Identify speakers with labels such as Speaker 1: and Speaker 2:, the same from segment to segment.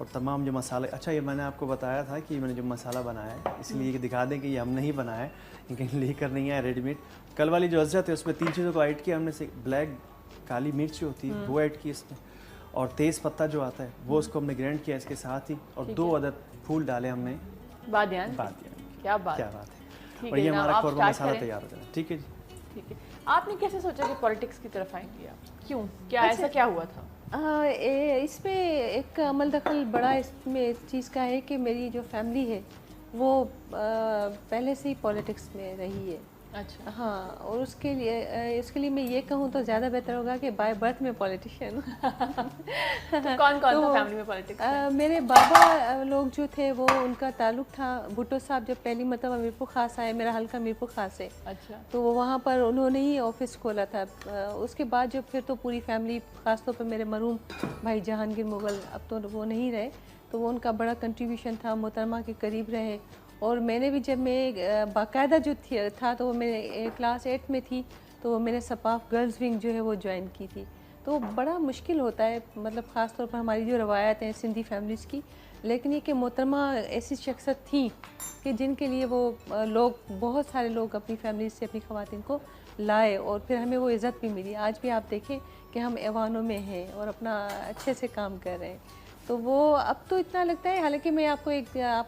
Speaker 1: اور تمام جو مسالے، اچھا یہ میں نے آپ کو بتایا تھا کہ میں نے جو مسالہ بنایا ہے اس لیے کہ دکھا دیں کہ یہ ہم نہیں بنایا ہے، کہیں لے کر نہیں آیا ریڈی میڈ. کل والی جو اجزا تھے اس میں 3 چیزوں کو ایڈ کیا ہم نے. سے بلیک کالی مرچ جو ہوتی ہے وہ ایڈ کی اس میں، اور تیز پتہ جو آتا ہے وہ اس کو ہم نے گرینڈ کیا اس کے ساتھ ہی، اور 2 عدد پھول ڈالے ہم نے
Speaker 2: بادیان. کیا بات
Speaker 1: ہے. اور یہ ہمارا قورمہ مسالہ تیار ہو جائے. ٹھیک ہے جی.
Speaker 2: ٹھیک ہے. آپ نے کیسے سوچا کہ پالیٹکس کی طرف آئیں گے آپ؟ کیوں؟ کیا ایسا کیا ہوا تھا؟
Speaker 3: اس میں ایک عمل دخل بڑا اس میں اس چیز کا ہے کہ میری جو فیملی ہے وہ پہلے سے ہی پالیٹکس میں رہی ہے.
Speaker 2: اچھا.
Speaker 3: ہاں، اور اس کے لیے میں یہ کہوں تو زیادہ بہتر ہوگا کہ بائی برتھ میں پالیٹیشین.
Speaker 2: کون تھا فیملی میں پالیٹکس؟
Speaker 3: میرے بابا لوگ جو تھے وہ ان کا تعلق تھا بھٹو صاحب جب پہلی مرتبہ میرپور خاص آئے، میرا حلقہ میرپور خاص ہے.
Speaker 2: اچھا.
Speaker 3: تو وہاں پر انہوں نے ہی آفس کھولا تھا. اس کے بعد جو پھر تو پوری فیملی، خاص طور پر میرے مرحوم بھائی جہانگیر مغل، اب تو وہ نہیں رہے، تو وہ ان کا بڑا کنٹریبیوشن تھا، محترمہ کے قریب رہے. اور میں نے بھی جب میں باقاعدہ جو تھا تو وہ میں کلاس 8 میں تھی تو میں نے سپاف گرلز ونگ جو ہے وہ جوائن کی تھی. تو بڑا مشکل ہوتا ہے، مطلب خاص طور پر ہماری جو روایت ہیں سندھی فیملیز کی، لیکن یہ کہ محترمہ ایسی شخصیت تھیں کہ جن کے لیے وہ لوگ، بہت سارے لوگ اپنی فیملیز سے اپنی خواتین کو لائے، اور پھر ہمیں وہ عزت بھی ملی. آج بھی آپ دیکھیں کہ ہم ایوانوں میں ہیں اور اپنا اچھے سے کام کر رہے ہیں. تو وہ اب تو اتنا لگتا ہے، حالانکہ میں آپ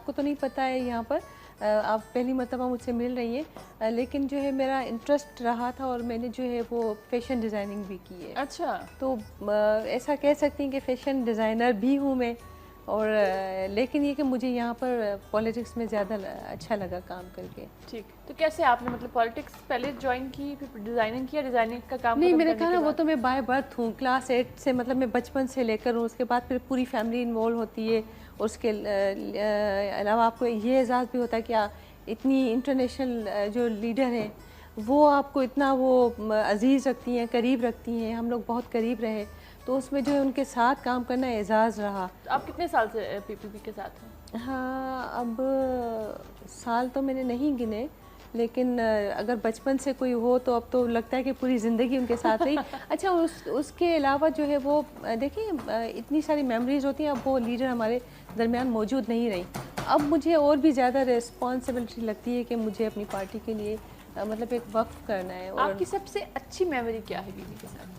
Speaker 3: کو تو نہیں پتہ ہے یہاں پر، آپ پہلی مرتبہ مجھ سے مل رہی ہیں، لیکن جو ہے میرا انٹرسٹ رہا تھا اور میں نے جو ہے وہ فیشن ڈیزائننگ بھی کی ہے.
Speaker 2: اچھا.
Speaker 3: تو ایسا کہہ سکتی ہیں کہ فیشن ڈیزائنر بھی ہوں میں، اور لیکن یہ کہ مجھے یہاں پر پالیٹکس میں زیادہ اچھا لگا کام کر کے.
Speaker 2: ٹھیک. تو کیسے آپ نے مطلب پالیٹکس پہلے جوائن کی پھر ڈیزائننگ کیا؟ ڈیزائننگ کا کام
Speaker 3: نہیں، میں نے کہا نا وہ تو میں بائی برتھ ہوں، کلاس 8 سے، مطلب میں بچپن سے لے کر ہوں. اس کے بعد پھر پوری فیملی انوالو ہوتی ہے، اور اس کے علاوہ آپ کو یہ اعزاز بھی ہوتا ہے کہ اتنی انٹرنیشنل جو لیڈر ہیں وہ آپ کو اتنا وہ عزیز رکھتی ہیں، قریب رکھتی ہیں. ہم لوگ بہت قریب رہے، تو اس میں جو ہے ان کے ساتھ کام کرنا اعزاز رہا.
Speaker 2: آپ کتنے سال سے پی پی پی کے ساتھ ہیں؟
Speaker 3: ہاں، اب سال تو میں نے نہیں گنے، لیکن اگر بچپن سے کوئی ہو تو اب تو لگتا ہے کہ پوری زندگی ان کے ساتھ رہی. اچھا، اس کے علاوہ جو ہے وہ دیکھیں اتنی ساری میموریز ہوتی ہیں، اب وہ لیڈر ہمارے درمیان موجود نہیں رہی. اب مجھے اور بھی زیادہ ریسپانسبلٹی لگتی ہے کہ مجھے اپنی پارٹی کے لیے مطلب ایک وقف کرنا ہے.
Speaker 2: آپ کی سب سے اچھی میموری کیا ہے بیوی کے ساتھ؟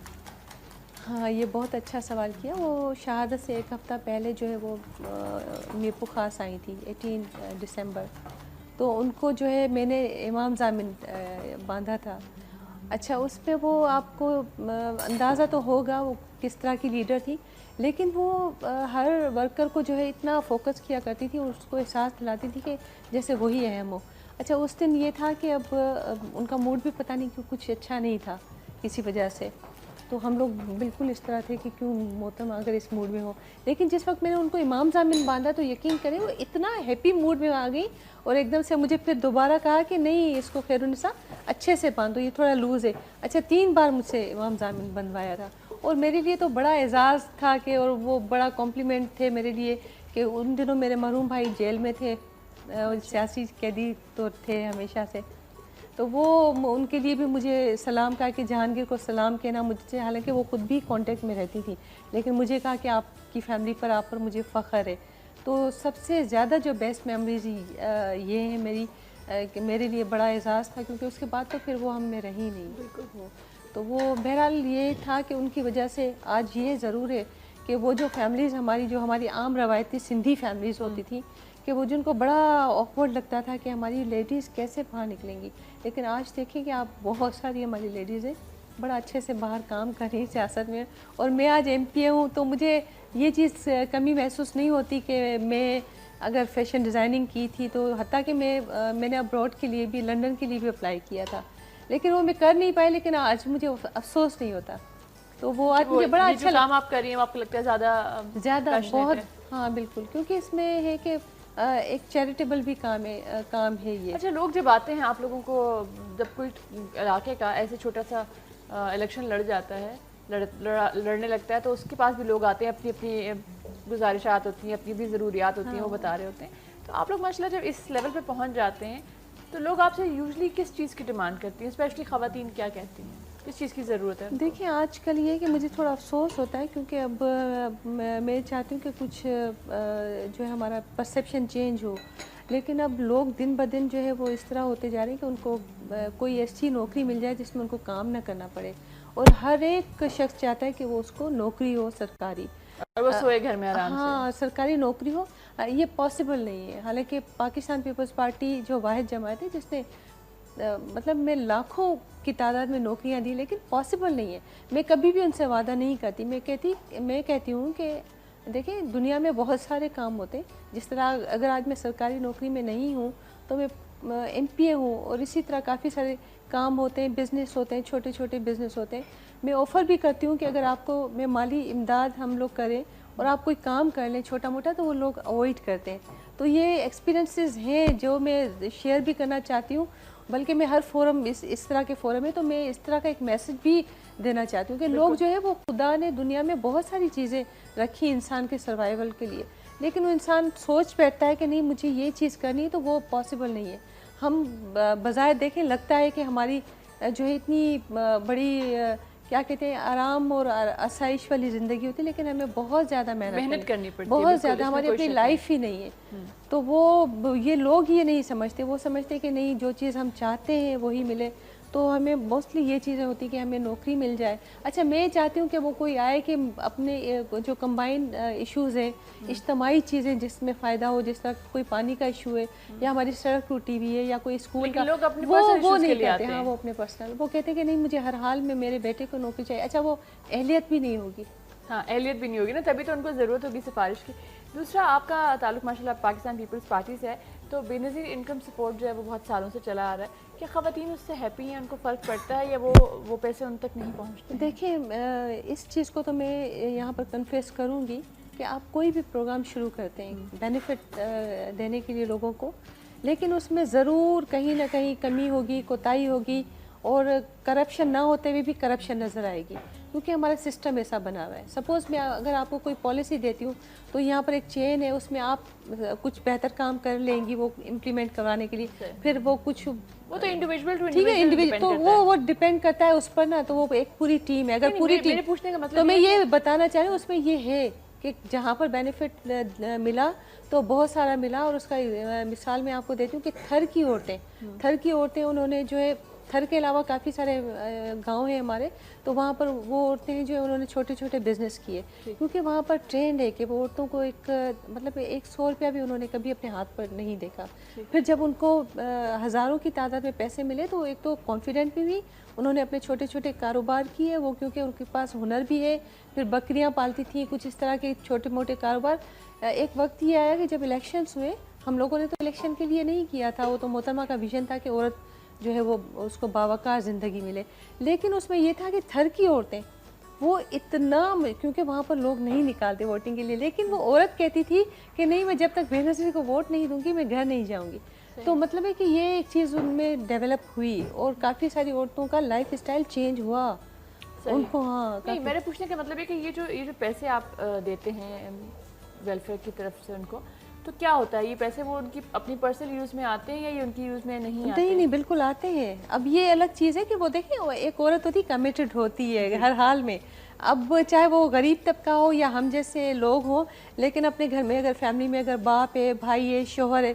Speaker 3: ہاں، یہ بہت اچھا سوال کیا. وہ شہادت سے 1 ہفتہ پہلے جو ہے وہ میرپور خاص آئی تھی 18 دسمبر. تو ان کو جو ہے میں نے امام ضامن باندھا تھا. اچھا، اس پہ وہ آپ کو اندازہ تو ہوگا وہ کس طرح کی لیڈر تھی، لیکن وہ ہر ورکر کو جو ہے اتنا فوکس کیا کرتی تھی اور اس کو احساس دلاتی تھی کہ جیسے وہی اہم ہو. اچھا، اس دن یہ تھا کہ اب ان کا موڈ بھی پتہ نہیں کیوں کچھ اچھا نہیں تھا کسی وجہ سے. تو ہم لوگ بالکل اس طرح تھے کہ کیوں محترمہ اگر اس موڈ میں ہو. لیکن جس وقت میں نے ان کو امام ضامن باندھا تو یقین کریں وہ اتنا ہیپی موڈ میں آ گئی، اور ایک دم سے مجھے پھر دوبارہ کہا کہ نہیں، اس کو خیر النساء اچھے سے باندھو، یہ تھوڑا لوز ہے. اچھا، 3 بار مجھ سے امام ضامن بندھوایا تھا، اور میرے لیے تو بڑا اعزاز تھا کہ، اور وہ بڑا کمپلیمنٹ تھے میرے لیے کہ ان دنوں میرے مرحوم بھائی جیل میں تھے، سیاسی قیدی تو تھے ہمیشہ سے. تو وہ ان کے لیے بھی مجھے سلام کہا کہ جہانگیر کو سلام کہنا مجھ سے، حالانکہ وہ خود بھی کانٹیکٹ میں رہتی تھی، لیکن مجھے کہا کہ آپ کی فیملی پر، آپ پر مجھے فخر ہے. تو سب سے زیادہ جو بیسٹ میموریز یہ ہیں میری، کہ میرے لیے بڑا اعزاز تھا، کیونکہ اس کے بعد تو پھر وہ ہم میں رہی نہیں. بالکل. تو وہ بہرحال یہ تھا کہ ان کی وجہ سے آج یہ ضرور ہے کہ وہ جو فیملیز ہماری، جو ہماری عام روایتی سندھی فیملیز ہوتی تھیں، کہ وہ جن کو بڑا آکورڈ لگتا تھا کہ ہماری لیڈیز کیسے باہر نکلیں گی، لیکن آج دیکھیں کہ آپ بہت ساری ہماری لیڈیز ہیں بڑا اچھے سے باہر کام کر رہی ہیں سیاست میں. اور میں آج MP ہوں تو مجھے یہ چیز کمی محسوس نہیں ہوتی کہ میں اگر فیشن ڈیزائننگ کی تھی تو، حتیٰ کہ میں نے ابراڈ کے لیے بھی، لنڈن کے لیے بھی اپلائی کیا تھا، لیکن وہ میں کر نہیں پائی. لیکن آج مجھے افسوس نہیں ہوتا. تو وہ آج مجھے بڑا اچھا
Speaker 2: کام آپ کر رہی ہیں، آپ کو لگتا ہے زیادہ
Speaker 3: بہت. ہاں بالکل، کیونکہ اس میں ہے کہ ایک چیریٹیبل بھی کام ہے یہ.
Speaker 2: اچھا، لوگ جب آتے ہیں آپ لوگوں کو، جب کوئی علاقے کا ایسے چھوٹا سا الیکشن لڑ جاتا ہے، لڑنے لگتا ہے، تو اس کے پاس بھی لوگ آتے ہیں، اپنی اپنی گزارشات ہوتی ہیں، اپنی بھی ضروریات ہوتی ہیں، وہ بتا رہے ہوتے ہیں. تو آپ لوگ ماشاء اللہ جب اس لیول پہ پہنچ جاتے ہیں تو لوگ آپ سے یوزلی کس چیز کی ڈیمانڈ کرتی ہیں؟ اسپیشلی خواتین کیا کہتی ہیں؟ کس چیز کی ضرورت ہے؟
Speaker 3: دیکھیں آج کل یہ کہ مجھے تھوڑا افسوس ہوتا ہے کیونکہ اب میں چاہتی ہوں کہ کچھ جو ہے ہمارا پرسیپشن چینج ہو، لیکن اب لوگ دن بہ دن جو ہے وہ اس طرح ہوتے جا رہے ہیں کہ ان کو کوئی ایسی نوکری مل جائے جس میں ان کو کام نہ کرنا پڑے، اور ہر ایک شخص چاہتا ہے کہ وہ اس کو نوکری ہو سرکاری،
Speaker 2: اور وہ سوئے گھر میں آرام سے.
Speaker 3: ہاں سرکاری نوکری ہو. یہ پاسبل نہیں ہے. حالانکہ پاکستان پیپلز پارٹی جو واحد جماعت ہے جس نے مطلب میں لاکھوں کی تعداد میں نوکریاں دی، لیکن پاسبل نہیں ہے. میں کبھی بھی ان سے وعدہ نہیں کرتی. میں کہتی ہوں کہ دیکھیں دنیا میں بہت سارے کام ہوتے ہیں، جس طرح اگر آج میں سرکاری نوکری میں نہیں ہوں تو میں ایم پی اے ہوں، اور اسی طرح کافی سارے کام ہوتے ہیں، بزنس ہوتے ہیں، چھوٹے چھوٹے بزنس ہوتے ہیں. میں آفر بھی کرتی ہوں کہ اگر آپ کو میں مالی امداد ہم لوگ کریں اور آپ کوئی کام کر لیں چھوٹا موٹا تو وہ لوگ اوائڈ کرتے ہیں. تو یہ ایکسپیرینسز ہیں جو میں شیئر بھی کرنا چاہتی ہوں، بلکہ میں ہر فورم اس طرح کے فورم ہے تو میں اس طرح کا ایک میسج بھی دینا چاہتی ہوں کہ لوگ جو ہے وہ خدا نے دنیا میں بہت ساری چیزیں رکھی انسان کے سروائیول کے لیے، لیکن وہ انسان سوچ بیٹھتا ہے کہ نہیں مجھے یہ چیز کرنی ہے تو وہ پاسبل نہیں ہے. ہم بظاہر دیکھیں لگتا ہے کہ ہماری جو ہے اتنی بڑی کیا کہتے ہیں آرام اور آسائش والی زندگی ہوتی ہے، لیکن ہمیں بہت زیادہ محنت
Speaker 2: کرنی پڑتی ہے،
Speaker 3: بہت زیادہ. ہماری اپنی لائف ہی نہیں ہے. تو وہ یہ لوگ یہ نہیں سمجھتے، وہ سمجھتے کہ نہیں جو چیز ہم چاہتے ہیں وہی ملے. تو ہمیں موسٹلی یہ چیزیں ہوتی کہ ہمیں نوکری مل جائے. اچھا میں چاہتی ہوں کہ وہ کوئی آئے کہ اپنے جو کمبائنڈ ایشوز ہیں، اجتماعی چیزیں جس میں فائدہ ہو، جس طرح کوئی پانی کا ایشو ہے یا ہماری سڑک ٹوٹی ہوئی ہے یا کوئی اسکول کا، وہ نہیں کہتے. ہاں وہ اپنے پرسنل وہ کہتے ہیں کہ نہیں مجھے ہر حال میں میرے بیٹے کو نوکری چاہیے. اچھا وہ اہلیت بھی نہیں ہوگی.
Speaker 2: ہاں اہلیت بھی نہیں ہوگی نا، تبھی تو ان کو ضرورت ہوگی سفارش کی. دوسرا آپ کا تعلق ماشاءاللہ پاکستان پیپلز پارٹی سے ہے، تو بے نظیر انکم سپورٹ جو ہے وہ بہت سالوں سے چلا آ رہا ہے. کیا خواتین اس سے ہیپی ہیں، ان کو فرق پڑتا ہے یا وہ پیسے ان تک نہیں پہنچتے؟
Speaker 3: دیکھیں اس چیز کو تو میں یہاں پر کنفیس کروں گی کہ آپ کوئی بھی پروگرام شروع کرتے ہیں بینیفٹ دینے کے لیے لوگوں کو، لیکن اس میں ضرور کہیں نہ کہیں کمی ہوگی، کوتاہی ہوگی، اور کرپشن نہ ہوتے ہوئے بھی کرپشن نظر آئے گی، کیونکہ ہمارا سسٹم ایسا بنا ہوا ہے. سپوز میں اگر آپ کو کوئی پالیسی دیتی ہوں تو یہاں پر ایک چین ہے، اس میں آپ کچھ بہتر کام کر لیں گی وہ امپلیمنٹ کروانے کے لیے، پھر وہ کچھ
Speaker 2: وہ تو انڈیویجول ٹو
Speaker 3: ٹھیک ہے انڈیویجول تو وہ ڈیپینڈ کرتا ہے اس پر نا. تو وہ ایک پوری ٹیم ہے. اگر پوری ٹیم
Speaker 2: پوچھنے کا مطلب
Speaker 3: تو میں یہ بتانا چاہ رہی ہوں اس میں یہ ہے کہ جہاں پر بینیفٹ ملا تو بہت سارا ملا. اور اس کا مثال میں آپ کو دیتی ہوں کہ تھر کی عورتیں انہوں نے جو ہے تھر کے علاوہ کافی سارے گاؤں ہیں ہمارے، تو وہاں پر وہ عورتیں جو انہوں نے چھوٹے چھوٹے بزنس کیے، کیونکہ وہاں پر ٹرینڈ ہے کہ وہ عورتوں کو ایک مطلب 100 روپیہ بھی انہوں نے کبھی اپنے ہاتھ پر نہیں دیکھا. پھر جب ان کو ہزاروں کی تعداد میں پیسے ملے تو ایک تو کانفیڈنٹ بھی ہوئی، انہوں نے اپنے چھوٹے چھوٹے کاروبار کیے وہ، کیونکہ ان کے پاس ہنر بھی ہے. پھر بکریاں پالتی تھیں، کچھ اس طرح کے چھوٹے موٹے کاروبار. ایک وقت یہ آیا کہ جب الیکشنز ہوئے، ہم لوگوں نے تو الیکشن کے لیے نہیں کیا تھا، وہ تو محترمہ کا ویژن تھا کہ عورت جو ہے وہ اس کو باوقار زندگی ملے، لیکن اس میں یہ تھا کہ تھر کی عورتیں وہ اتنا، کیونکہ وہاں پر لوگ نہیں نکالتے ووٹنگ کے لیے، لیکن وہ عورت کہتی تھی کہ نہیں میں جب تک بے نظیر کو ووٹ نہیں دوں گی میں گھر نہیں جاؤں گی. تو مطلب ہے کہ یہ ایک چیز ان میں ڈیولپ ہوئی اور کافی ساری عورتوں کا لائف اسٹائل چینج ہوا ان کو. ہاں
Speaker 2: نہیں میرے پوچھنے کا مطلب ہے کہ یہ جو پیسے آپ دیتے ہیں ویلفیئر کی طرف سے ان کو، تو کیا ہوتا ہے یہ پیسے وہ ان کی اپنی پرسنل یوز میں آتے ہیں یا یہ ان کی یوز میں نہیں آتے؟
Speaker 3: نہیں بالکل آتے ہیں. اب یہ الگ چیز ہے کہ وہ دیکھیں ایک عورت ہوتی کمیٹڈ ہوتی ہے ہر حال میں، اب چاہے وہ غریب طبقہ ہو یا ہم جیسے لوگ ہوں، لیکن اپنے گھر میں اگر فیملی میں اگر باپ ہے، بھائی ہے، شوہر ہے،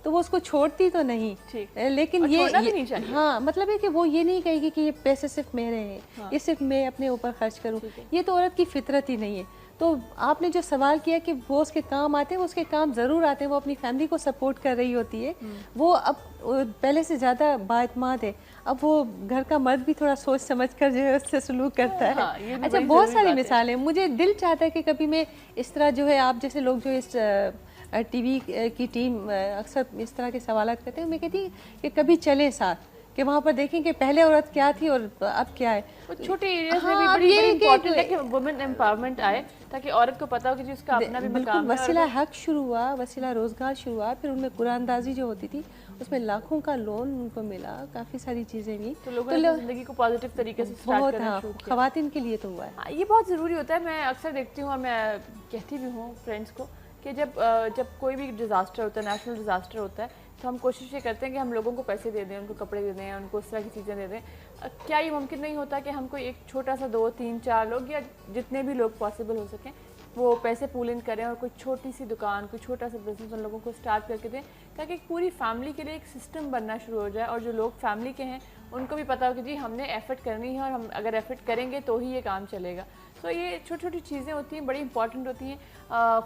Speaker 3: تو وہ اس کو چھوڑتی تو نہیں. لیکن یہ ہاں مطلب ہے کہ وہ یہ نہیں کہے گی کہ یہ پیسے صرف میرے ہیں، یہ صرف میں اپنے اوپر خرچ کروں. یہ تو عورت کی فطرت ہی نہیں ہے. تو آپ نے جو سوال کیا کہ وہ اس کے کام آتے ہیں، وہ اس کے کام ضرور آتے ہیں، وہ اپنی فیملی کو سپورٹ کر رہی ہوتی ہے، وہ اب پہلے سے زیادہ بااعتماد ہے. اب وہ گھر کا مرد بھی تھوڑا سوچ سمجھ کر جو ہے اس سے سلوک کرتا ہے. اچھا بہت ساری مثالیں، مجھے دل چاہتا ہے کہ کبھی میں اس طرح جو ہے آپ جیسے لوگ جو اس ٹی وی کی ٹیم اکثر اس طرح کے سوالات کرتے ہیں، میں کہتی کہ کبھی چلیں ساتھ کہ وہاں پر دیکھیں کہ پہلے عورت کیا تھی اور اب کیا ہے.
Speaker 2: چھوٹے ایریاز میں بھی بڑی امپورٹنٹ ہے کہ وومن امپاورمنٹ آئے تاکہ عورت کو پتہ ہو کہ اس کا اپنا بھی مقام ہے.
Speaker 3: وسیلہ حق شروع ہوا، وسیلہ روزگار شروع ہوا، پھر ان میں قرآن اندازی جو ہوتی تھی اس میں لاکھوں کا لون ان کو ملا، کافی ساری چیزیں ہوئی.
Speaker 2: تو لوگوں نے زندگی کو پازیٹیو طریقے سے اسٹارٹ کرنا شروع کیا.
Speaker 3: خواتین کے لیے تو ہوا ہے.
Speaker 2: یہ بہت ضروری ہوتا ہے. میں اکثر دیکھتی ہوں اور میں کہتی بھی ہوں فرینڈس کو کہ جب کوئی بھی ڈیزاسٹر ہوتا ہے، نیشنل ڈیزاسٹر ہوتا ہے، تو ہم کوشش یہ کرتے ہیں کہ ہم لوگوں کو پیسے دے دیں، ان کو کپڑے دے دیں، ان کو اس طرح کی چیزیں دے دیں. کیا یہ ممکن نہیں ہوتا کہ ہم کوئی ایک چھوٹا سا 2 3 4 لوگ یا جتنے بھی لوگ پاسبل ہو سکیں وہ پیسے پول ان کریں اور کوئی چھوٹی سی دکان کوئی چھوٹا سا بزنس ان لوگوں کو اسٹارٹ کر کے دیں تاکہ ایک پوری فیملی کے لیے ایک سسٹم بننا شروع ہو جائے اور جو لوگ فیملی کے ہیں ان کو بھی پتہ ہو کہ جی ہم نے ایفرٹ کرنی ہے اور ہم اگر ایفرٹ کریں گے تو ہی یہ کام چلے گا. سو یہ چھوٹی چھوٹی چیزیں ہوتی ہیں بڑی امپورٹنٹ ہوتی ہیں.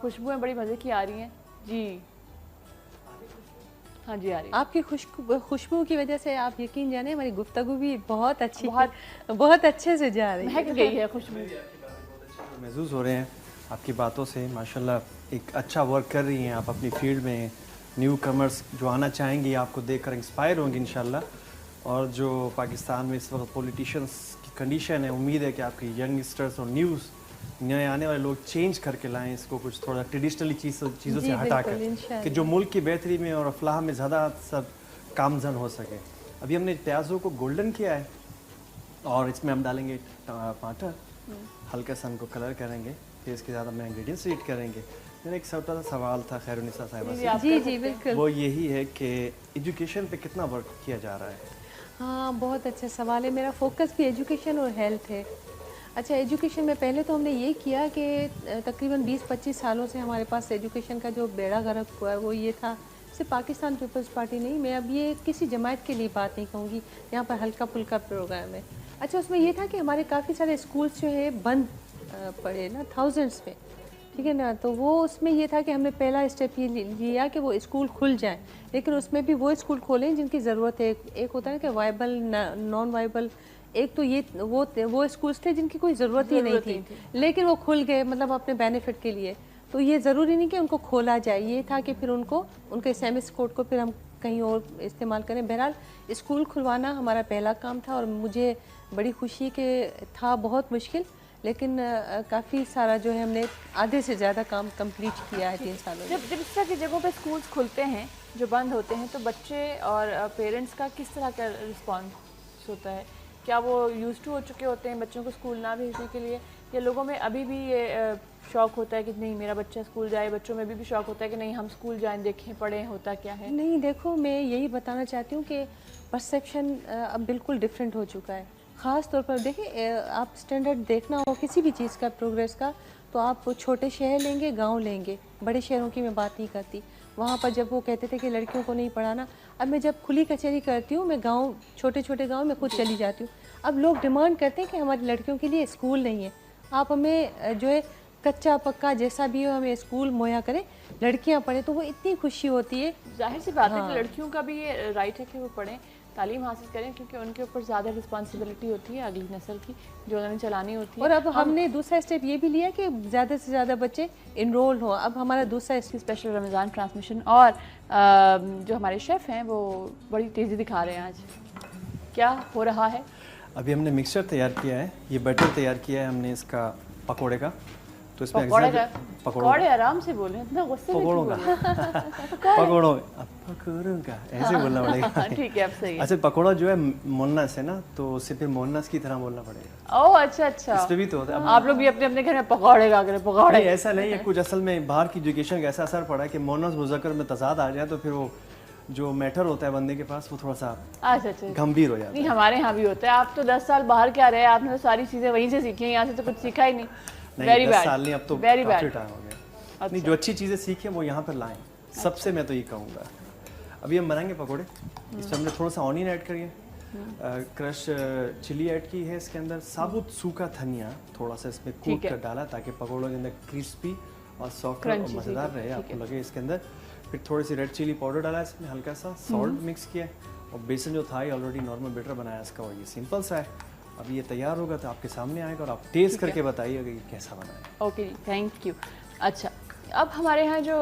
Speaker 2: خوشبوئیں بڑی مزے کی آ رہی ہیں جی. ہاں جی آ رہی ہے.
Speaker 3: آپ کی خوشبو کی وجہ سے آپ یقین جانیں ہماری گفتگو بھی بہت اچھی بہت اچھے سے جا رہی ہے.
Speaker 2: مہک گئی ہے خوشبو.
Speaker 1: محظوظ ہو رہے ہیں آپ کی باتوں سے ماشاءاللہ. ایک اچھا ورک کر رہی ہیں آپ اپنی فیلڈ میں. نیو کمرز جو آنا چاہیں گے آپ کو دیکھ کر انسپائر ہوں گے انشاءاللہ. اور جو پاکستان میں اس وقت پولیٹیشینس کی کنڈیشن ہے امید ہے کہ آپ کی ینگسٹرز اور نئے آنے والے لوگ چینج کر کے لائیں اس کو کچھ تھوڑا ٹریڈیشنلی چیزوں سے ہٹا کر کہ جو ملک کی بہتری میں اور افلاح میں زیادہ سب کامزن ہو سکے. ابھی ہم نے پیازوں کو گولڈن کیا ہے اور اس میں ہم ڈالیں گے ٹماٹر. ہلکا سا ہم کو کلر کریں گے پھر اس کے ساتھ ہم انگریڈینٹس ایڈ کریں گے. میرا ایک چھوٹا سا سوال تھا خیرالنساء صاحبہ سے.
Speaker 3: جی جی بالکل.
Speaker 1: وہ یہی ہے کہ ایجوکیشن پہ کتنا ورک کیا جا رہا ہے؟
Speaker 3: ہاں بہت اچھا سوال ہے. میرا فوکس بھی ایجوکیشن اور ہیلتھ ہے. اچھا ایجوکیشن میں پہلے تو ہم نے یہ کیا کہ تقریباً 20-25 سالوں سے ہمارے پاس ایجوکیشن کا جو بیڑا غرق ہوا ہے وہ یہ تھا. صرف پاکستان پیپلز پارٹی نہیں, میں اب یہ کسی جماعت کے لیے بات نہیں کہوں گی, یہاں پر ہلکا پھلکا پروگرام ہے. اچھا اس میں یہ تھا کہ ہمارے کافی سارے اسکولس جو ہے بند پڑے نا تھاؤزنڈس میں, ٹھیک ہے نا. تو وہ اس میں یہ تھا کہ ہم نے پہلا اسٹیپ یہ لیا کہ وہ اسکول کھل جائیں, لیکن اس میں بھی وہ اسکول کھولیں جن کی ضرورت ہے. ایک ہوتا ہے کہ وائبل نان وائبل, ایک تو یہ وہ اسکولس تھے جن کی کوئی ضرورت ہی نہیں تھی لیکن وہ کھل گئے مطلب اپنے بینیفٹ کے لیے. تو یہ ضروری نہیں کہ ان کو کھولا جائے, یہ تھا کہ پھر ان کے ایس ایم ایس کوڈ کو پھر ہم کہیں اور استعمال کریں. بہرحال اسکول کھلوانا ہمارا پہلا کام تھا اور مجھے بڑی خوشی کہ تھا بہت مشکل, لیکن کافی سارا جو ہے ہم نے آدھے سے زیادہ کام کمپلیٹ کیا ہے 3 سالوں میں.
Speaker 2: جب اس طرح کی جگہوں پہ اسکولس کھلتے ہیں جو بند ہوتے ہیں تو بچے اور پیرنٹس کا کس طرح کا رسپانس ہوتا ہے؟ کیا وہ یوز ٹو ہو چکے ہوتے ہیں بچوں کو اسکول نہ بھیجنے کے لیے, یا لوگوں میں ابھی بھی یہ شوق ہوتا ہے کہ نہیں میرا بچہ اسکول جائے؟ بچوں میں بھی شوق ہوتا ہے کہ نہیں ہم اسکول جائیں دیکھیں پڑھیں ہوتا کیا ہے.
Speaker 3: نہیں دیکھو میں یہی بتانا چاہتی ہوں کہ پرسیپشن اب بالکل ڈفرینٹ ہو چکا ہے. خاص طور پر دیکھیں آپ اسٹینڈرڈ دیکھنا ہو کسی بھی چیز کا پروگریس کا تو آپ چھوٹے شہر لیں گے گاؤں لیں گے. بڑے شہروں کی میں بات نہیں کرتی. وہاں پر جب وہ کہتے تھے کہ لڑکیوں کو نہیں پڑھانا, اب میں جب کھلی کچہری کرتی ہوں میں گاؤں چھوٹے چھوٹے گاؤں میں خود چلی جاتی ہوں. اب لوگ ڈیمانڈ کرتے ہیں کہ ہماری لڑکیوں کے لیے اسکول نہیں ہے, آپ ہمیں جو ہے کچا پکا جیسا بھی ہو ہمیں اسکول مہیا کریں, لڑکیاں پڑھیں. تو وہ اتنی خوشی ہوتی ہے.
Speaker 2: ظاہر سی بات ہے کہ لڑکیوں کا بھی یہ رائٹ ہے کہ وہ پڑھیں تعلیم حاصل کریں کیونکہ ان کے اوپر زیادہ رسپانسبلٹی ہوتی ہے اگلی نسل کی جو انہوں نے چلانی ہوتی ہے.
Speaker 3: اور اب ہم نے دوسرا اسٹیپ یہ بھی لیا کہ زیادہ سے زیادہ بچے انرول ہوں. اب ہمارا دوسرا
Speaker 2: اسپیشل رمضان ٹرانسمیشن اور جو ہمارے شیف ہیں وہ بڑی تیزی دکھا رہے ہیں. آج کیا ہو رہا ہے؟
Speaker 1: ابھی ہم نے مکسچر تیار کیا ہے, یہ بیٹر تیار کیا ہے ہم نے اس کا پکوڑے کا. تو اس میں
Speaker 2: پکوڑے آرام سے بولیں, اتنا غصے میں کیوں بول رہے ہیں؟
Speaker 1: پکوڑوں کا ایسے بولنا پڑے گا.
Speaker 2: ٹھیک ہے اب صحیح ہے.
Speaker 1: اچھا پکوڑا جو ہے مولنس ہے نا تو اس سے پھر مولنس کی طرح بولنا پڑے گا.
Speaker 2: اوہ اچھا اچھا,
Speaker 1: اس پہ بھی تو ہوتا ہے.
Speaker 2: آپ لوگ بھی اپنے اپنے گھر میں پکوڑے کا کریں پکوڑے.
Speaker 1: ایسا نہیں ہے, کچھ اصل میں باہر کی ایجوکیشن کا ایسا اثر پڑا ہے کہ مولنس مذکر میں تضاد آ جائے تو پھر وہ جو میٹر ہوتا ہے بندے کے پاس وہ تھوڑا سا گمبھیر ہو جاتا ہے.
Speaker 2: نہیں ہمارے ہاں بھی ہوتا ہے. آپ تو 10 سال باہر کیا رہے, آپ نے ساری چیزیں وہیں سے سیکھی ہیں, یہاں سے تو کچھ سیکھا ہی نہیں.
Speaker 1: نہیں 10 سال نہیں, اب تو کافی ٹائم ہو گیا. نہیں جو اچھی چیزیں سیکھیں وہ یہاں پر لائیں, سب سے میں تو یہ کہوں گا. ابھی ہم بنائیں گے پکوڑے. اس میں ہم نے تھوڑا سا آنین ایڈ کریے, کرش چلی ایڈ کی ہے اس کے اندر, ثابت سوکھا دھنیا تھوڑا سا اس میں کوٹ کر ڈالا تاکہ پکوڑوں کے اندر کرسپی اور سافٹ اور مزیدار رہے آپ کو لگے اس کے اندر. پھر تھوڑی سی ریڈ چلی پاؤڈر ڈالا اس میں, ہلکا سا سالٹ مکس کیا, اور بیسن جو تھا آلریڈی نارمل بیٹر بنایا اس کا, اور یہ سمپل سا ہے. اب یہ تیار ہوگا تو آپ کے سامنے آئے گا اور آپ ٹیسٹ کر کے بتائیے گا کہ کیسا بنا ہے.
Speaker 2: اوکے جی, تھینک یو. اچھا اب ہمارے یہاں جو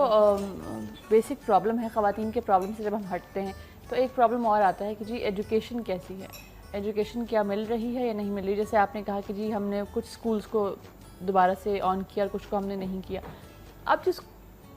Speaker 2: بیسک پرابلم ہے خواتین کے پرابلم سے جب ہم ہٹتے ہیں تو ایک پرابلم اور آتا ہے کہ جی ایجوکیشن کیسی ہے, ایجوکیشن کیا مل رہی ہے یا نہیں مل رہی. جیسے آپ نے کہا کہ جی ہم نے کچھ اسکولس کو دوبارہ سے آن کیا اور کچھ کو ہم نے نہیں کیا. اب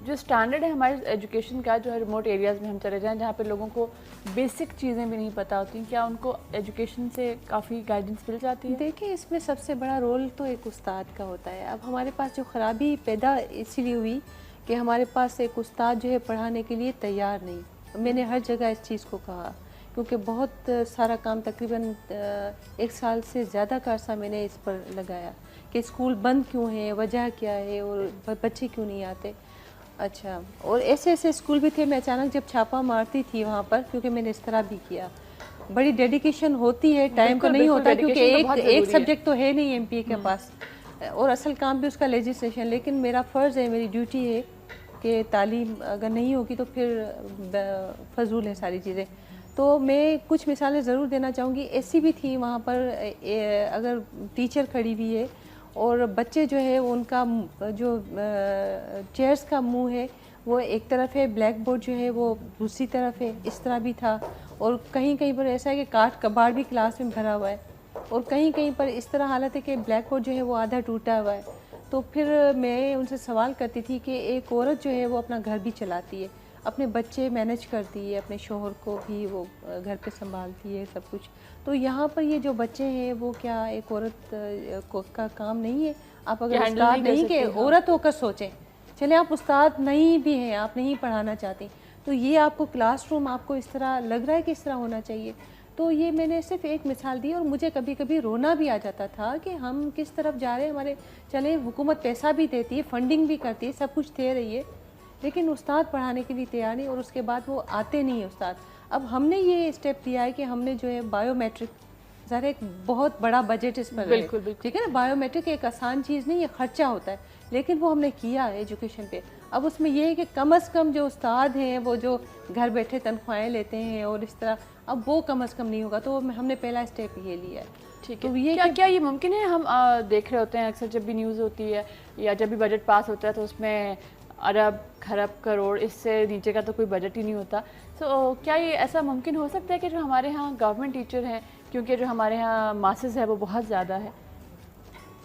Speaker 2: جو اسٹینڈرڈ ہے ہمارے ایجوکیشن کا, جو ہے ریموٹ ایریاز میں ہم چلے جائیں جہاں پہ لوگوں کو بیسک چیزیں بھی نہیں پتہ ہوتی, کیا ان کو ایجوکیشن سے کافی گائیڈنس مل جاتی ہے؟
Speaker 3: دیکھیں اس میں سب سے بڑا رول تو ایک استاد کا ہوتا ہے. اب ہمارے پاس جو خرابی پیدا اسی لیے ہوئی کہ ہمارے پاس ایک استاد جو ہے پڑھانے کے لیے تیار نہیں. میں نے ہر جگہ اس چیز کو کہا کیونکہ بہت سارا کام تقریباً 1 سال سے زیادہ کا عرصہ میں نے اس پر لگایا کہ اسکول بند کیوں ہیں, وجہ کیا ہے اور بچے کیوں نہیں آتے. اچھا, اور ایسے ایسے اسکول بھی تھے, میں اچانک جب چھاپا مارتی تھی وہاں پر, کیونکہ میں نے اس طرح بھی کیا, بڑی ڈیڈیکیشن ہوتی ہے, ٹائم تو نہیں ہوتا کیونکہ ایک سبجیکٹ تو ہے نہیں ایم پی اے کے پاس, اور اصل کام بھی اس کا لیجسلیشن, لیکن میرا فرض ہے, میری ڈیوٹی ہے کہ تعلیم اگر نہیں ہوگی تو پھر فضول ہے ساری چیزیں. تو میں کچھ مثالیں ضرور دینا چاہوں گی. ایسی بھی تھی وہاں پر, اگر ٹیچر کھڑی ہوئی ہے اور بچے جو ہے ان کا جو چیئرس کا منہ ہے وہ ایک طرف ہے, بلیک بورڈ جو ہے وہ دوسری طرف ہے, اس طرح بھی تھا. اور کہیں کہیں پر ایسا ہے کہ کاٹ کباڑ بھی کلاس میں بھرا ہوا ہے, اور کہیں کہیں پر اس طرح حالت ہے کہ بلیک بورڈ جو ہے وہ آدھا ٹوٹا ہوا ہے. تو پھر میں ان سے سوال کرتی تھی کہ ایک عورت جو ہے وہ اپنا گھر بھی چلاتی ہے, اپنے بچے مینج کرتی ہے, اپنے شوہر کو بھی وہ گھر پہ سنبھالتی ہے سب کچھ. تو یہاں پر یہ جو بچے ہیں وہ کیا ایک عورت کا کام نہیں ہے؟ آپ اگر استاد نہیں کہ عورت ہو کر سوچیں, چلے آپ استاد نہیں بھی ہیں, آپ نہیں پڑھانا چاہتی, تو یہ آپ کو کلاس روم آپ کو اس طرح لگ رہا ہے کہ اس طرح ہونا چاہیے. تو یہ میں نے صرف ایک مثال دی, اور مجھے کبھی کبھی رونا بھی آ جاتا تھا کہ ہم کس طرف جا رہے ہیں. ہمارے چلے حکومت پیسہ بھی دیتی ہے, فنڈنگ بھی کرتی ہے, سب کچھ دے رہی ہے, لیکن استاد پڑھانے کے لیے تیار نہیں, اور اس کے بعد وہ آتے نہیں ہیں استاد. اب ہم نے یہ اسٹیپ لیا ہے کہ ہم نے جو ہے بایو میٹرک, ظاہر ایک بہت بڑا بجٹ اس پر ہے, ٹھیک ہے نا, بایو میٹرک ایک آسان چیز نہیں, یہ خرچہ ہوتا ہے, لیکن وہ ہم نے کیا ہے ایجوکیشن پہ. اب اس میں یہ ہے کہ کم از کم جو استاد ہیں وہ جو گھر بیٹھے تنخواہیں لیتے ہیں اور اس طرح, اب وہ کم از کم نہیں ہوگا. تو ہم نے پہلا اسٹیپ یہ لیا ہے.
Speaker 2: ٹھیک ہے, کیا یہ ممکن ہے؟ ہم دیکھ رہے ہوتے ہیں اکثر جب بھی نیوز ہوتی ہے یا جب بھی بجٹ پاس ہوتا ہے تو اس میں ارب کھرب کروڑ, اس سے نیچے کا تو کوئی بجٹ ہی نہیں ہوتا. سو کیا یہ ایسا ممکن ہو سکتا ہے کہ جو ہمارے ہاں گورنمنٹ ٹیچر ہیں, کیونکہ جو ہمارے ہاں ماسز ہے وہ بہت زیادہ ہے,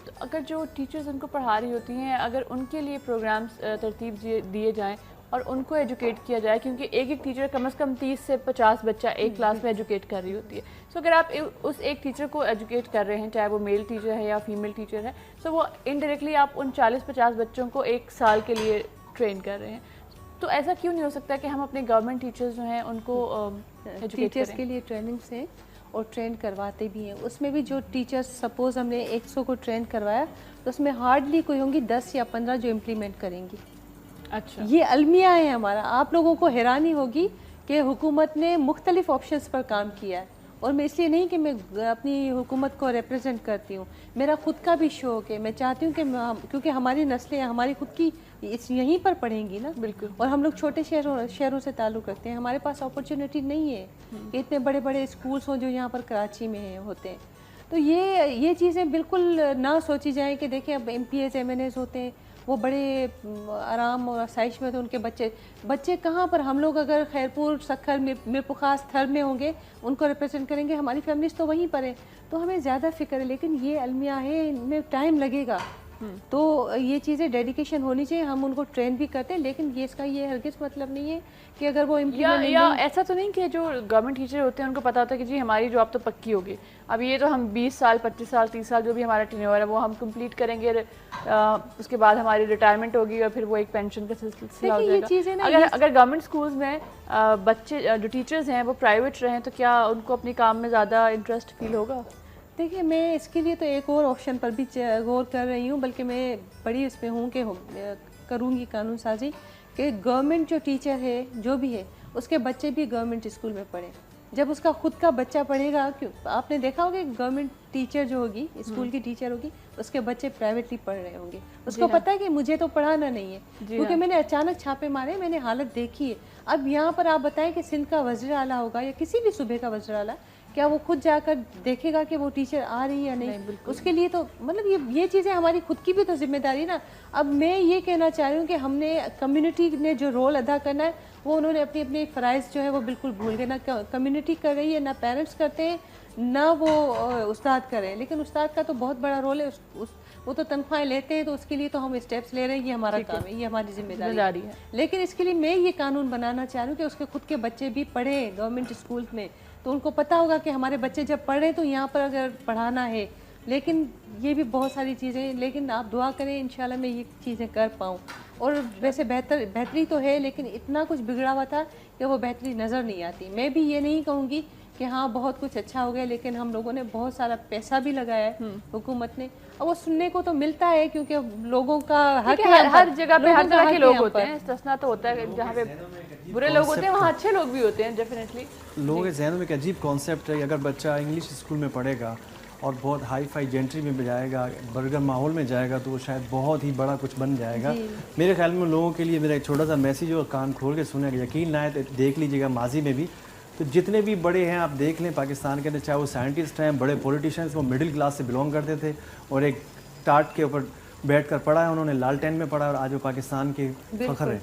Speaker 2: تو اگر جو ٹیچرز ان کو پڑھا رہی ہوتی ہیں, اگر ان کے لیے پروگرامز ترتیب دیے جائیں اور ان کو ایجوکیٹ کیا جائے, کیونکہ ایک ٹیچر کم از کم 30 سے 50 بچہ ایک کلاس میں ایجوکیٹ کر رہی ہوتی ہے. سو اگر آپ اس ایک ٹیچر کو ایجوکیٹ کر رہے ہیں, چاہے وہ میل ٹیچر ہے یا فیمیل ٹیچر ہے, سو وہ انڈائریکٹلی آپ ان 40-50 بچوں کو ایک سال کے لیے ٹرین کر رہے ہیں. تو ایسا کیوں نہیں ہو سکتا کہ ہم اپنے گورنمنٹ ٹیچرز جو ہیں ان کو ایجوکیٹ
Speaker 3: ٹیچرز کے لیے ٹریننگس ہیں اور ٹرین کرواتے بھی ہیں. اس میں بھی جو ٹیچرز, سپوز ہم نے 100 کو ٹرین کروایا تو اس میں ہارڈلی کوئی ہوں گی 10 یا 15 جو امپلیمنٹ کریں گی.
Speaker 2: اچھا,
Speaker 3: یہ المیہ ہے ہمارا. آپ لوگوں کو حیرانی ہوگی کہ حکومت نے مختلف آپشنز پر کام کیا ہے, اور میں اس لیے نہیں کہ میں اپنی حکومت کو ریپرزینٹ کرتی ہوں, میرا خود کا بھی شوق ہے. میں چاہتی ہوں کہ کیونکہ ہماری نسلیں ہماری خود کی یہیں پر پڑھیں گی نا,
Speaker 2: بالکل,
Speaker 3: اور ہم لوگ چھوٹے شہروں سے تعلق رکھتے ہیں, ہمارے پاس اپرچونیٹی نہیں ہے کہ اتنے بڑے بڑے اسکولس ہوں جو یہاں پر کراچی میں ہوتے ہیں. تو یہ چیزیں بالکل نہ سوچی جائیں کہ دیکھیں اب M P As M N As ہوتے ہیں, وہ بڑے آرام اور آسائش میں, تو ان کے بچے کہاں پر, ہم لوگ اگر خیرپور, سکھر, میرپخاص, تھر میں ہوں گے, ان کو ریپرزینٹ کریں گے, ہماری فیملیز تو وہیں پر ہیں, تو ہمیں زیادہ فکر ہے. لیکن یہ المیہ ہے, ان میں ٹائم لگے گا, تو یہ چیزیں ڈیڈیکیشن ہونی چاہیے. ہم ان کو ٹرین بھی کرتے ہیں, لیکن اس کا یہ ہرگز مطلب نہیں ہے کہ اگر وہ
Speaker 2: یا ایسا تو نہیں کہ جو گورنمنٹ ٹیچر ہوتے ہیں ان کو پتا ہوتا ہے کہ جی ہماری جاب تو پکی ہوگی, اب یہ تو ہم 20 سال 25 سال 30 سال جو بھی ہمارا ٹینیور ہے وہ ہم کمپلیٹ کریں گے, اس کے بعد ہماری ریٹائرمنٹ ہوگی اور پھر وہ ایک پینشن کا سلسلہ ہو جائے گا. اگر گورنمنٹ اسکولز میں بچے جو ٹیچرز ہیں وہ پرائیویٹ رہیں تو کیا ان کو اپنے کام میں زیادہ انٹرسٹ فیل ہوگا؟
Speaker 3: دیکھیے, میں اس کے لیے تو ایک اور آپشن پر بھی غور کر رہی ہوں, بلکہ میں بڑی اس پہ ہوں کہ کروں گی قانون سازی کہ گورنمنٹ جو ٹیچر ہے جو بھی ہے اس کے بچے بھی گورنمنٹ اسکول میں پڑھیں. جب اس کا خود کا بچہ پڑھے گا, آپ نے دیکھا ہوگا کہ گورنمنٹ ٹیچر جو ہوگی, اسکول کی ٹیچر ہوگی, اس کے بچے پرائیویٹلی پڑھ رہے ہوں گے, اس کو پتہ ہے کہ مجھے تو پڑھانا نہیں ہے, کیونکہ میں نے اچانک چھاپے مارے, میں نے حالت دیکھی ہے. اب یہاں پر آپ بتائیں کہ سندھ کا وزیر اعلیٰ ہوگا یا کسی بھی صوبے کا وزیر اعلیٰ, کیا وہ خود جا کر دیکھے گا کہ وہ ٹیچر آ رہی ہے یا نہیں؟ اس کے لیے تو مطلب یہ چیزیں ہماری خود کی بھی تو ذمہ داری نا. اب میں یہ کہنا چاہ رہی ہوں کہ ہم نے کمیونٹی نے جو رول ادا کرنا ہے وہ انہوں نے اپنے فرائض جو ہے وہ بالکل بھول گئے. نہ کمیونٹی کر رہی ہے, نہ پیرنٹس کرتے ہیں, نہ وہ استاد کر رہے ہیں. لیکن استاد کا تو بہت بڑا رول ہے, وہ تو تنخواہیں لیتے ہیں, تو اس کے لیے تو ہم اسٹیپس لے رہے ہیں, یہ ہمارا کام ہے, یہ ہماری ذمہ داری ہے. لیکن اس کے لیے میں یہ قانون بنانا چاہ رہی ہوں کہ اس کے خود کے بچے بھی پڑھیں گورنمنٹ اسکول میں, تو ان کو پتہ ہوگا کہ ہمارے بچے جب پڑھ رہے ہیں تو یہاں پر اگر پڑھانا ہے. لیکن یہ بھی بہت ساری چیزیں, لیکن آپ دعا کریں انشاءاللہ میں یہ چیزیں کر پاؤں. اور ویسے بہتری تو ہے, لیکن اتنا کچھ بگڑا ہوا تھا کہ وہ بہتری نظر نہیں آتی. میں بھی یہ نہیں کہوں گی کہ ہاں بہت کچھ اچھا ہو گیا لیکن ہم لوگوں نے بہت سارا پیسہ بھی لگایا ہے حکومت نے, اور وہ سننے کو تو ملتا ہے کیونکہ لوگوں کا حق ہے,
Speaker 2: ہر جگہ پہ ہر طرح کے لوگ ہوتے ہیں, استثنا تو ہوتا ہے, جہاں پہ برے لوگ ہوتے ہیں وہاں اچھے لوگ بھی ہوتے ہیں ڈیفینیٹلی.
Speaker 1: لوگوں کے ذہنوں میں ایک عجیب کانسیپٹ ہے کہ اگر بچہ انگلش اسکول میں پڑھے گا اور بہت ہائی فائی جینٹری میں جائے گا, برگر ماحول میں جائے گا, تو وہ شاید بہت ہی بڑا کچھ بن جائے گا. میرے خیال میں لوگوں کے لیے میرا ایک چھوٹا سا میسیج اور کان کھول کے سنیں گا, یقین نہ آئے دیکھ لیجیے گا ماضی میں بھی تو جتنے بھی بڑے ہیں آپ دیکھ لیں پاکستان کے اندر, چاہے وہ سائنٹسٹ ہیں, بڑے پولیٹیشینس, وہ مڈل کلاس سے بلونگ کرتے تھے اور ایک ٹاٹ کے اوپر بیٹھ کر پڑھا ہے انہوں نے, لالٹین میں پڑھا اور آج وہ پاکستان کے فخر ہے.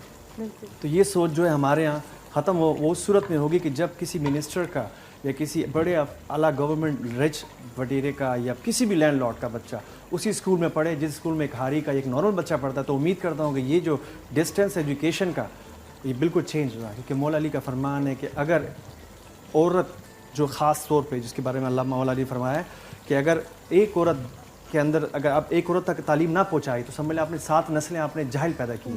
Speaker 1: تو یہ سوچ جو ہے ہمارے یہاں ختم وہ اس صورت میں ہوگی کہ جب کسی منسٹر کا یا کسی بڑے اعلیٰ گورنمنٹ رچ وٹیرے کا یا کسی بھی لینڈ لارڈ کا بچہ اسی اسکول میں پڑھے جس اسکول میں ایک ہاری کا ایک نارمل بچہ پڑھتا ہے. تو امید کرتا ہوں کہ یہ جو ڈسٹینس ایجوکیشن کا یہ بالکل چینج ہوا, کیونکہ مولا علی کا فرمان ہے کہ اگر عورت جو خاص طور پہ جس کے بارے میں اللہ مولا علی فرمایا ہے کہ اگر ایک عورت کے اندر اگر آپ ایک عورت تک تعلیم نہ پہنچائی تو سمجھ لیں آپ نے 7 نسلیں آپ نے جاہل پیدا کی.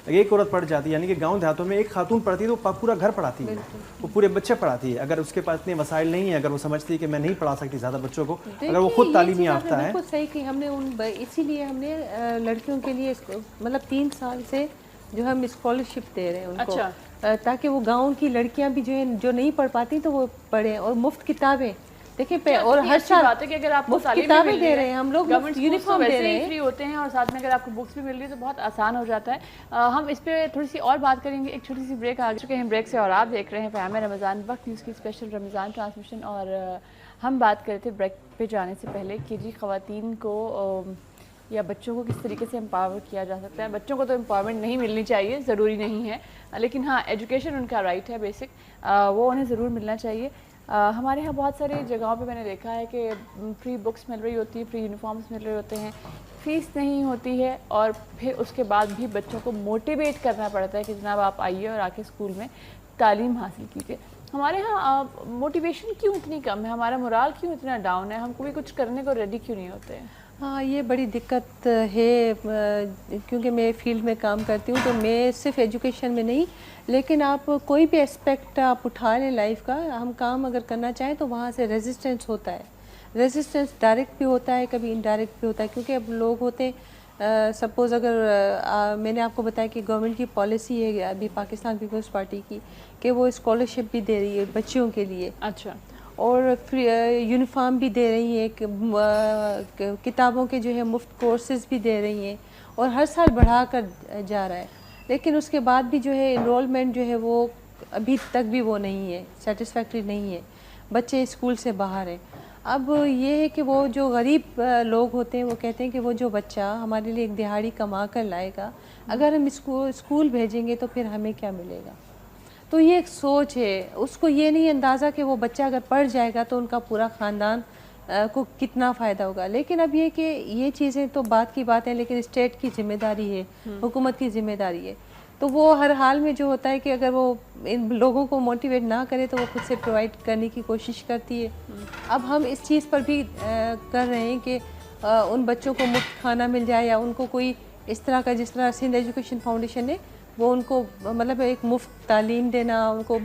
Speaker 1: ایک عورت پڑھ جاتی ہے, یعنی کہ گاؤں دیہاتوں میں ایک خاتون پڑھتی ہے تو پورا گھر پڑھاتی ہے, وہ پورے بچے پڑھاتی ہے. اگر اس کے پاس اتنے وسائل نہیں ہیں, اگر وہ سمجھتی ہے کہ میں نہیں پڑھا سکتی زیادہ بچوں کو, اگر وہ خود تعلیم یافتہ ہے.
Speaker 3: بالکل صحیح کہ ہم نے اسی لیے ہم نے لڑکیوں کے لیے مطلب 3 سال سے جو ہم اسکالرشپ دے رہے ہیں ان کو, تاکہ وہ گاؤں کی لڑکیاں بھی جو نہیں پڑھ پاتی تو وہ پڑھیں, اور مفت کتابیں دیکھیں اور ہر سال
Speaker 2: بات ہے کہ اگر آپ کو
Speaker 3: کتابیں دے رہے ہیں ہم لوگ, یونیفارم دے رہے ہیں,
Speaker 2: فری ہوتے ہیں اور ساتھ میں اگر آپ کو بکس بھی مل رہی ہے تو بہت آسان ہو جاتا ہے. ہم اس پہ تھوڑی سی اور بات کریں گے, ایک چھوٹی سی بریک آ چکے ہیں بریک سے, اور آپ دیکھ رہے ہیں پیام رمضان وقت نیوز کی اسپیشل رمضان ٹرانسمیشن. اور ہم بات کرتے تھے بریک پہ جانے سے پہلے کہ جی خواتین کو یا بچوں کو کس طریقے سے امپاور کیا جا سکتا ہے. بچوں کو تو امپاورمنٹ نہیں ملنی چاہیے, ضروری نہیں ہے, لیکن ہاں ایجوکیشن ان کا رائٹ ہے بیسک, وہ انہیں ضرور ملنا چاہیے. ہمارے یہاں بہت ساری جگہوں پہ میں نے دیکھا ہے کہ فری بکس مل رہی ہوتی ہے, فری یونیفارمس مل رہے ہوتے ہیں, فیس نہیں ہوتی ہے, اور پھر اس کے بعد بھی بچوں کو موٹیویٹ کرنا پڑتا ہے کہ جناب آپ آئیے اور آ کے اسکول میں تعلیم حاصل کیجیے. ہمارے یہاں موٹیویشن کیوں اتنی کم ہے, ہمارا مورال کیوں اتنا ڈاؤن ہے, ہم کوئی کچھ کرنے کو ریڈی کیوں نہیں ہوتے ہیں؟
Speaker 3: ہاں یہ بڑی دقت ہے, کیونکہ میں فیلڈ میں کام کرتی ہوں تو میں صرف ایجوکیشن میں نہیں, لیکن آپ کوئی بھی اسپیکٹ آپ اٹھا لیں لائف کا, ہم کام اگر کرنا چاہیں تو وہاں سے ریزسٹنس ہوتا ہے. ریزسٹنس ڈائریکٹ بھی ہوتا ہے, کبھی انڈائریکٹ بھی ہوتا ہے, کیونکہ اب لوگ ہوتے سپوز اگر میں نے آپ کو بتایا کہ گورنمنٹ کی پالیسی ہے ابھی پاکستان پیپلز پارٹی کی کہ وہ اسکالرشپ بھی دے رہی ہے بچیوں کے لیے,
Speaker 2: اچھا,
Speaker 3: اور یونیفارم بھی دے رہی ہیں, کتابوں کے جو ہے مفت کورسز بھی دے رہی ہیں, اور ہر سال بڑھا کر جا رہا ہے. لیکن اس کے بعد بھی جو ہے انرولمنٹ جو ہے وہ ابھی تک بھی وہ نہیں ہے, سیٹسفیکٹری نہیں ہے, بچے اسکول سے باہر ہیں. اب یہ ہے کہ وہ جو غریب لوگ ہوتے ہیں وہ کہتے ہیں کہ وہ جو بچہ ہمارے لیے ایک دہاڑی کما کر لائے گا, اگر ہم اس کو اسکول بھیجیں گے تو پھر ہمیں کیا ملے گا. تو یہ ایک سوچ ہے, اس کو یہ نہیں اندازہ کہ وہ بچہ اگر پڑھ جائے گا تو ان کا پورا خاندان کو کتنا فائدہ ہوگا. لیکن اب یہ کہ یہ چیزیں تو بات کی بات ہیں, لیکن اسٹیٹ کی ذمہ داری ہے, حکومت کی ذمہ داری ہے. تو وہ ہر حال میں جو ہوتا ہے کہ اگر وہ ان لوگوں کو موٹیویٹ نہ کرے تو وہ خود سے پرووائڈ کرنے کی کوشش کرتی ہے. اب ہم اس چیز پر بھی کر رہے ہیں کہ ان بچوں کو مفت کھانا مل جائے, یا ان کو کوئی اس طرح کا, جس طرح سندھ ایجوکیشن فاؤنڈیشن نے وہ ان کو مطلب ایک مفت تعلیم دینا, ان کو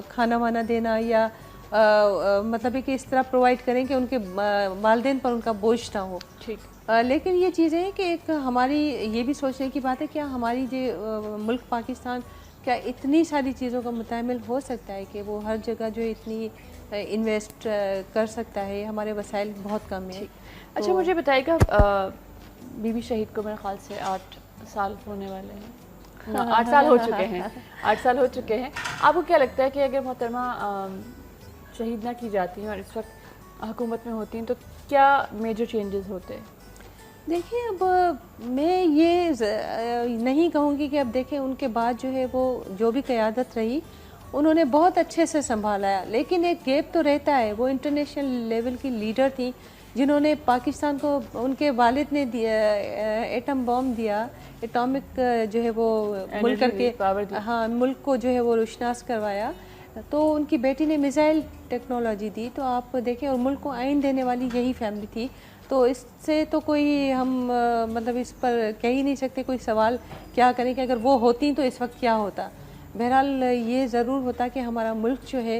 Speaker 3: کھانا وانا دینا, یا مطلب ہے کہ اس طرح پرووائڈ کریں کہ ان کے والدین پر ان کا بوجھ نہ ہو.
Speaker 2: ٹھیک.
Speaker 3: لیکن یہ چیزیں ہیں کہ ایک ہماری یہ بھی سوچنے کی بات ہے, کیا ہماری جو ملک پاکستان کیا اتنی ساری چیزوں کا متحمل ہو سکتا ہے کہ وہ ہر جگہ جو اتنی انویسٹ کر سکتا ہے. ہمارے وسائل بہت کم ہیں.
Speaker 2: اچھا مجھے بتائیے گا, بی بی شہید کو میرے خیال سے 8 سال ہونے والے ہیں, 8 سال ہو چکے ہیں, 8 سال ہو چکے ہیں. آپ کو کیا لگتا ہے کہ اگر محترمہ شہید نہ کی جاتی ہیں اور اس وقت حکومت میں ہوتی ہیں تو کیا میجر چینجز ہوتے ہیں؟
Speaker 3: دیکھیں اب میں یہ نہیں کہوں گی کہ اب دیکھیں ان کے بعد جو ہے وہ جو بھی قیادت رہی انہوں نے بہت اچھے سے سنبھالا ہے, لیکن ایک گیپ تو رہتا ہے. وہ انٹرنیشنل لیول کی لیڈر تھیں جنہوں نے پاکستان کو, ان کے والد نے ایٹم بم دیا, ایٹامک جو ہے وہ ملک کر کے, ہاں ملک کو جو ہے وہ روشناس کروایا. تو ان کی بیٹی نے میزائل ٹیکنالوجی دی. تو آپ دیکھیں, اور ملک کو آئین دینے والی یہی فیملی تھی. تو اس سے تو کوئی ہم مطلب اس پر کہہ ہی نہیں سکتے, کوئی سوال کیا کریں کہ اگر وہ ہوتی تو اس وقت کیا ہوتا. بہرحال یہ ضرور ہوتا کہ ہمارا ملک جو ہے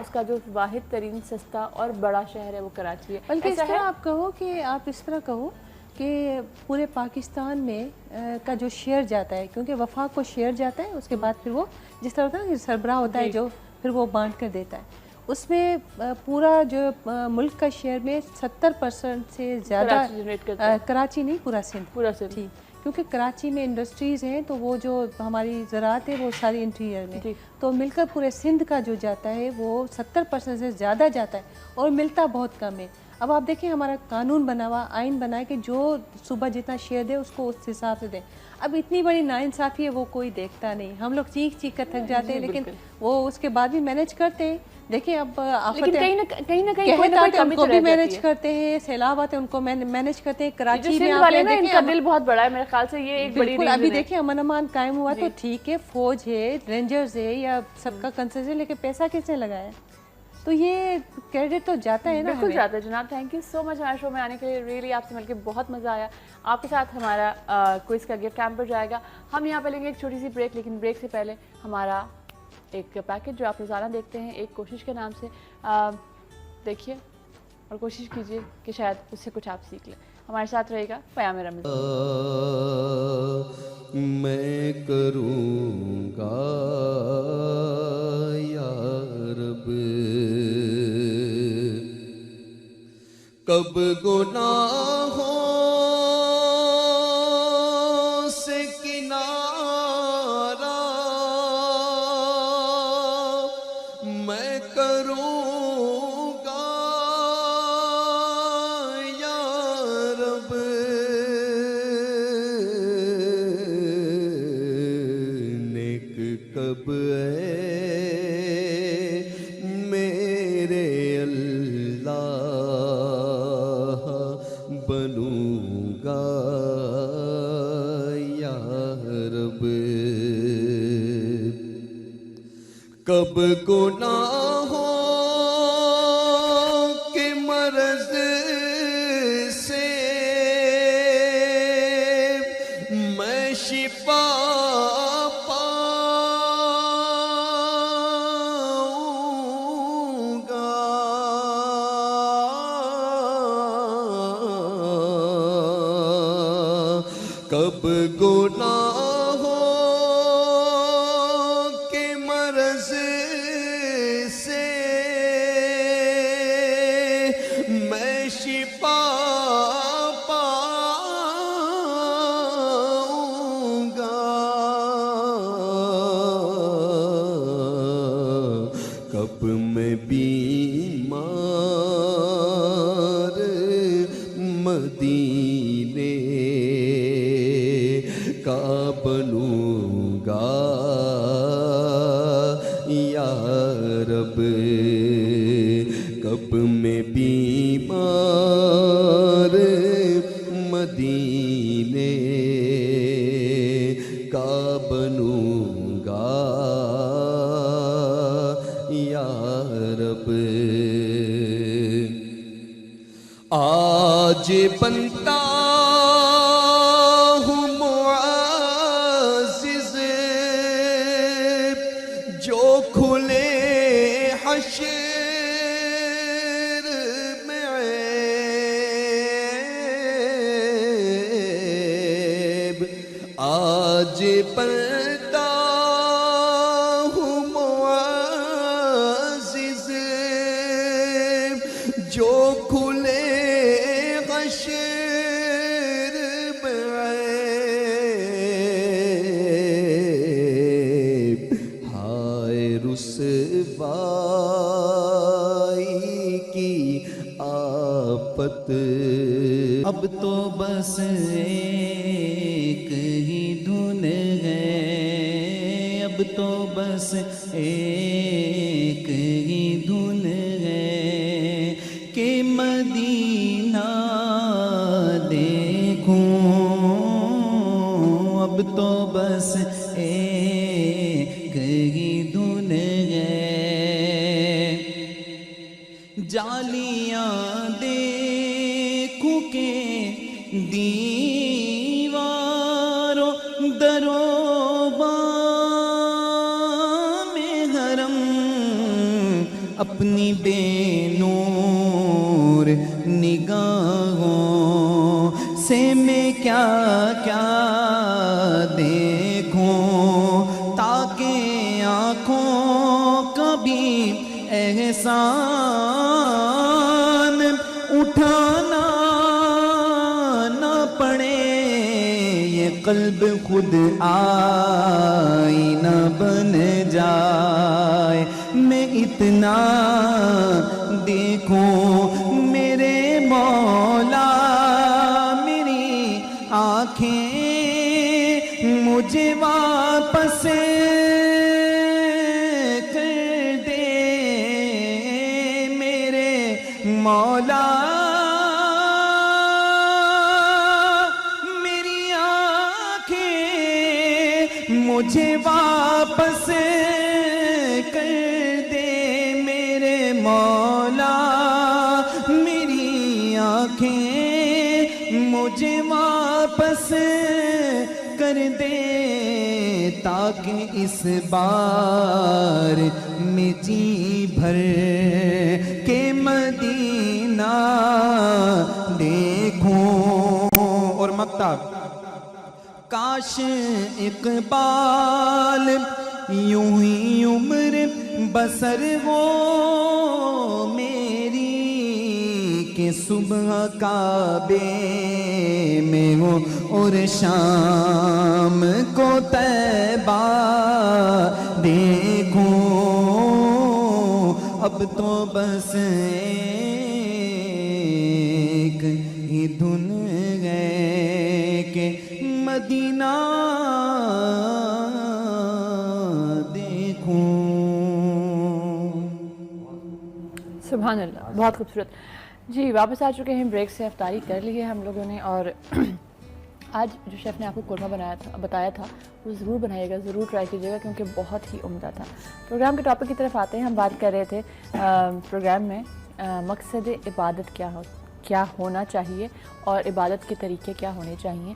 Speaker 2: اس کا جو واحد ترین سستا اور بڑا شہر ہے وہ کراچی ہے.
Speaker 3: بلکہ اس طرح آپ کہو کہ آپ اس طرح کہو کہ پورے پاکستان میں کا جو شیئر جاتا ہے، کیونکہ وفاق کو شیئر جاتا ہے، اس کے بعد پھر وہ جس طرح ہوتا ہے نا سربراہ ہوتا ہے جو پھر وہ بانٹ کر دیتا ہے، اس میں پورا جو ملک کا شیئر میں 70% سے زیادہ کراچی نہیں پورا سندھ ٹھیک، کیونکہ کراچی میں انڈسٹریز ہیں تو وہ جو ہماری زراعت ہے وہ ساری انٹیریئر میں، تو مل کر پورے سندھ کا جو جاتا ہے وہ 70% سے زیادہ جاتا ہے اور ملتا بہت کم ہے. اب آپ دیکھیں ہمارا قانون بنا ہوا، آئین بنا ہے کہ جو صوبہ جتنا شیئر دے اس کو اس حساب سے دیں. اب اتنی بڑی ناانصافی ہے وہ کوئی دیکھتا نہیں، ہم لوگ چیخ چیخ کر تھک جاتے ہیں لیکن وہ اس کے بعد بھی مینیج کرتے ہیں. دیکھیں اب
Speaker 2: کہیں نہ کہیں
Speaker 3: ان کو بھی مینیج کرتے ہیں، سیلاب آتے ہیں ان کو مینیج کرتے ہیں. کراچی میں
Speaker 2: ان کا دل بہت بڑا ہے میرے خیال سے، یہ ایک بڑی
Speaker 3: ابھی دیکھیں امن امان قائم ہوا تو ٹھیک ہے، فوج ہے، رینجرز ہے یا سب کا کنسرن ہے، لیکن پیسہ کس نے لگایا؟ تو یہ کریڈٹ تو جاتا ہے نا.
Speaker 2: بالکل جاتا ہے جناب. تھینک یو سو مچ ہمارے شو میں آنے کے لیے. ریئلی آپ سے مل کے بہت مزہ آیا. آپ کے ساتھ ہمارا کوئز کا گفٹ ٹائم پر جائے گا. ہم یہاں پہ لیں گے ایک چھوٹی سی بریک، لیکن بریک سے پہلے ہمارا ایک پیکج جو آپ روزانہ دیکھتے ہیں ایک کوشش کے نام سے دیکھیے اور کوشش کیجیے کہ شاید اس سے کچھ آپ سیکھ لیں. ہمارے ساتھ رہے گا پیام رمضان.
Speaker 4: میں کروں گا یا رب کب گناہوں سے کنارہ میں کروں گا یا رب نیک کب کب گناہوں کے مرض سے میں شفا پاؤں گا کب گناہوں کب میں بیمار مدینے کا بنوں گا یا رب آج بنتا ہوں معزز جو کھلے حشر میں عیب آج بنتا ہوں معزز جو کھلے حشر میں عیب ہائے رسوائی کی آفت اب تو بس ایک ہی دھن ہے اب تو بس ایک ہی دھن ہے کہ مدینہ دیکھوں اب تو بس ایک ہی دھن ہے جالیاں دیکھوں کہ دیواروں دروں بام حرم اپنی بے نور نگاہوں سے میں کیا کیا دیکھوں تاکہ آنکھوں کا بھی احسان اٹھانا نہ پڑے، یہ قلب خود آئینہ بن جائے، میں اتنا دیکھوں میرے مولا، میری آنکھیں مجھے واپس کر دے میرے مولا، میری آنکھیں مجھے واپس کر دے میرے مولا، میری آنکھیں مجھے واپس کر دے، تاکہ اس بار میں جی بھر کے مدینہ دیکھوں۔ اور مکتب کاش اقبال یوں ہی عمر بسر ہو میری کہ صبح کعبے میں ہو اور شام کو طیبہ دیکھوں، اب تو بس ایک ہی دھن ہے کہ مدینہ دیکھوں۔
Speaker 2: سبحان اللہ، بہت خوبصورت۔ جی واپس آ چکے ہیں بریک سے، افطاری کر لی ہے ہم لوگوں نے، اور آج جو شیف نے آپ کو قورمہ بتایا تھا وہ ضرور بنائیے گا، ضرور ٹرائی کیجیے گا کیونکہ بہت ہی عمدہ تھا۔ پروگرام کے ٹاپک کی طرف آتے ہیں، ہم بات کر رہے تھے پروگرام میں مقصد عبادت کیا ہونا چاہیے اور عبادت کے طریقے کیا ہونے چاہیے۔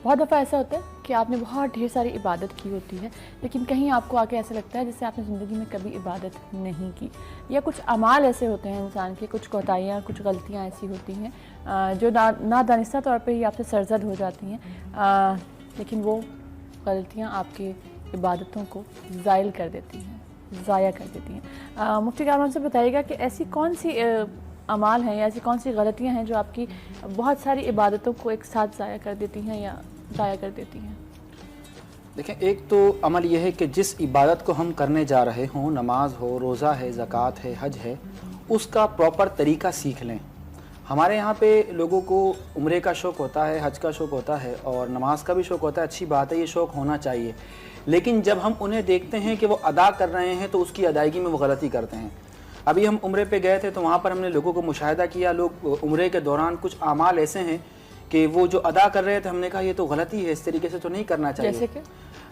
Speaker 2: بہت دفعہ ایسا ہوتا ہے کہ آپ نے بہت ڈھیر ساری عبادت کی ہوتی ہے، لیکن کہیں آپ کو آ کے ایسا لگتا ہے جیسے آپ نے زندگی میں کبھی عبادت نہیں کی، یا کچھ اعمال ایسے ہوتے ہیں انسان کے، کچھ کوتاہیاں، کچھ غلطیاں ایسی ہوتی ہیں جو نادانستہ طور پہ ہی آپ سے سرزد ہو جاتی ہیں، لیکن وہ غلطیاں آپ کی عبادتوں کو زائل کر دیتی ہیں، ضائع کر دیتی ہیں۔ مفتی کامران سے بتائیے گا کہ ایسی کون سی اعمال ہیں یا ایسی کون سی غلطیاں ہیں جو آپ کی بہت ساری عبادتوں کو ایک ساتھ ضائع کر دیتی ہیں یا ضائع کر دیتی ہیں؟
Speaker 5: دیکھیں، ایک تو عمل یہ ہے کہ جس عبادت کو ہم کرنے جا رہے ہوں، نماز ہو، روزہ ہے، زکوٰۃ ہے، حج ہے، اس کا پراپر طریقہ سیکھ لیں۔ ہمارے یہاں پہ لوگوں کو عمرے کا شوق ہوتا ہے، حج کا شوق ہوتا ہے اور نماز کا بھی شوق ہوتا ہے، اچھی بات ہے، یہ شوق ہونا چاہیے، لیکن جب ہم انہیں دیکھتے ہیں کہ وہ ادا کر رہے ہیں تو اس کی ادائیگی میں وہ غلطی کرتے ہیں۔ ابھی ہم عمرے پہ گئے تھے تو وہاں پر ہم نے لوگوں کو مشاہدہ کیا، لوگ عمرے کے دوران کچھ اعمال ایسے ہیں کہ وہ جو ادا کر رہے تھے، ہم نے کہا یہ تو غلطی ہے، اس طریقے سے تو نہیں کرنا چاہیے۔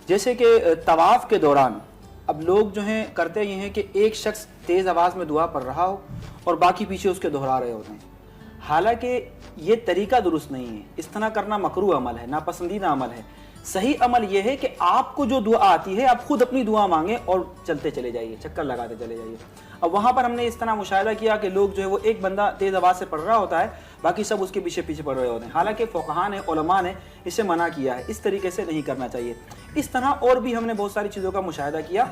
Speaker 5: جیسے کہ طواف کے دوران اب لوگ جو ہیں کرتے یہ ہیں کہ ایک شخص تیز آواز میں دعا پڑھ رہا ہو اور باقی پیچھے اس کے دہرا رہے ہوتے ہیں، حالانکہ یہ طریقہ درست نہیں ہے، اس طرح کرنا مکروہ عمل ہے، ناپسندیدہ عمل ہے۔ صحیح عمل یہ ہے کہ آپ کو جو دعا آتی ہے آپ خود اپنی دعا مانگیں اور چلتے چلے جائیے، چکر لگاتے چلے جائیے۔ اب وہاں پر ہم نے اس طرح مشاہدہ کیا کہ لوگ جو ہے وہ ایک بندہ تیز آواز سے پڑھ رہا ہوتا ہے، باقی سب اس کے پیچھے پیچھے پڑھ رہے ہوتے ہیں، حالانکہ فقہاء نے، علماء نے اسے منع کیا ہے، اس طریقے سے نہیں کرنا چاہیے۔ اس طرح اور بھی ہم نے بہت ساری چیزوں کا مشاہدہ کیا۔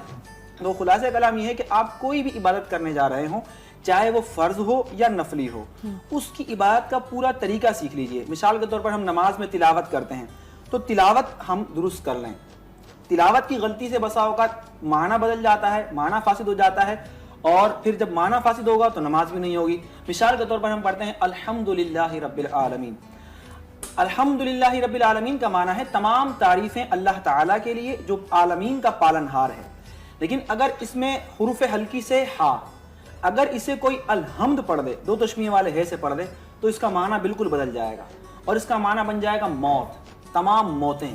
Speaker 5: تو خلاصہ کلام یہ ہے کہ آپ کوئی بھی عبادت کرنے جا رہے ہوں، چاہے وہ فرض ہو یا نفلی ہو، اس کی عبادت کا پورا طریقہ سیکھ لیجئے۔ مثال کے طور پر ہم نماز میں تلاوت کرتے ہیں تو تلاوت ہم درست کر لیں۔ تلاوت کی غلطی سے بسا اوقات معنی بدل جاتا ہے، معنی فاسد ہو جاتا ہے، اور پھر جب معنی فاسد ہوگا تو نماز بھی نہیں ہوگی۔ مثال کے طور پر ہم پڑھتے ہیں الحمدللہ رب العالمین۔ الحمدللہ رب العالمین کا معنی ہے تمام تعریفیں اللہ تعالیٰ کے لیے جو عالمین کا پالنہار ہے، لیکن اگر اس میں حروف ہلکی سے ہا، اگر اسے کوئی الحمد پڑھ دے، دو تشمیہ والے ہے سے پڑھ دے، تو اس کا معنی بالکل بدل جائے گا اور اس کا معنی بن جائے گا موت، تمام موتیں،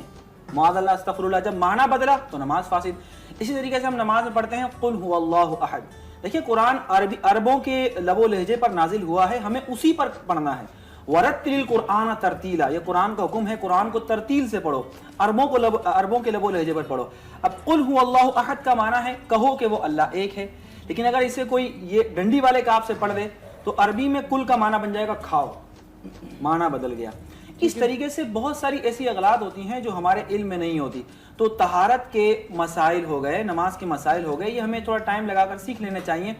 Speaker 5: معاذ اللہ استغفر اللہ۔ جب معنی بدلا تو نماز فاسد۔ اسی طریقے سے ہم نماز میں پڑھتے ہیں قل هو اللہ احد۔ دیکھیے قرآن عربوں کے لب و لہجے پر نازل ہوا ہے، ہمیں اسی پر پڑھنا ہے۔ ورتل القرآن ترتیلا، یہ قرآن کا حکم ہے، قرآن کو ترتیل سے پڑھو، عربوں کے لب و لہجے پر پڑھو۔ اب قل هو اللہ احد کا معنی ہے کہو کہ وہ اللہ ایک ہے، لیکن اگر اسے کوئی یہ ڈنڈی والے کاف سے پڑھ دے تو عربی میں کل کا معنی بن جائے گا کھاؤ، معنی بدل گیا۔ اس طریقے سے بہت ساری ایسی اغلاط ہوتی ہیں جو ہمارے علم میں نہیں ہوتی۔ تو طہارت کے مسائل ہو گئے، نماز کے مسائل ہو گئے، یہ ہمیں تھوڑا ٹائم لگا کر سیکھ لینے چاہیے،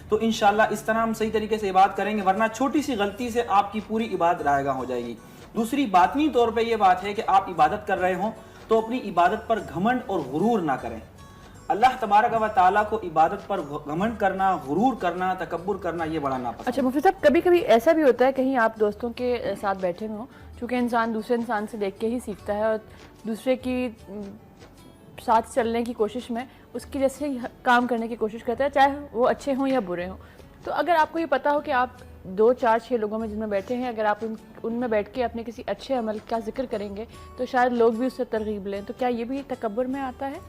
Speaker 5: تو انشاءاللہ اس طرح ہم صحیح طریقے سے عبادت کریں گے، ورنہ چھوٹی سی غلطی سے آپ کی پوری عبادت رائے گاں ہو جائے گی۔ دوسری باطنی طور پہ یہ بات ہے کہ آپ عبادت کر رہے ہوں تو اپنی عبادت پر گھمنڈ اور غرور نہ کریں۔ اللہ تبارک و تعالیٰ کو عبادت پر گھمنڈ کرنا، غرور کرنا، تکبر کرنا یہ بڑا ناپسند۔
Speaker 2: اچھا مفتی صاحب، کبھی کبھی ایسا بھی ہوتا ہے کہیں آپ دوستوں کے ساتھ بیٹھے ہوئے ہوں، چونکہ انسان دوسرے انسان سے دیکھ کے ہی سیکھتا ہے اور دوسرے کی ساتھ چلنے کی کوشش میں اس کی جیسے کام کرنے کی کوشش کرتا ہے، چاہے وہ اچھے ہوں یا برے ہوں۔ تو اگر آپ کو یہ پتہ ہو کہ آپ 2 4 6 لوگوں میں جن میں بیٹھے ہیں، اگر آپ ان میں بیٹھ کے اپنے کسی اچھے عمل کا ذکر کریں گے تو شاید لوگ بھی اس سے ترغیب لیں، تو کیا یہ بھی تکبر میں آتا ہے؟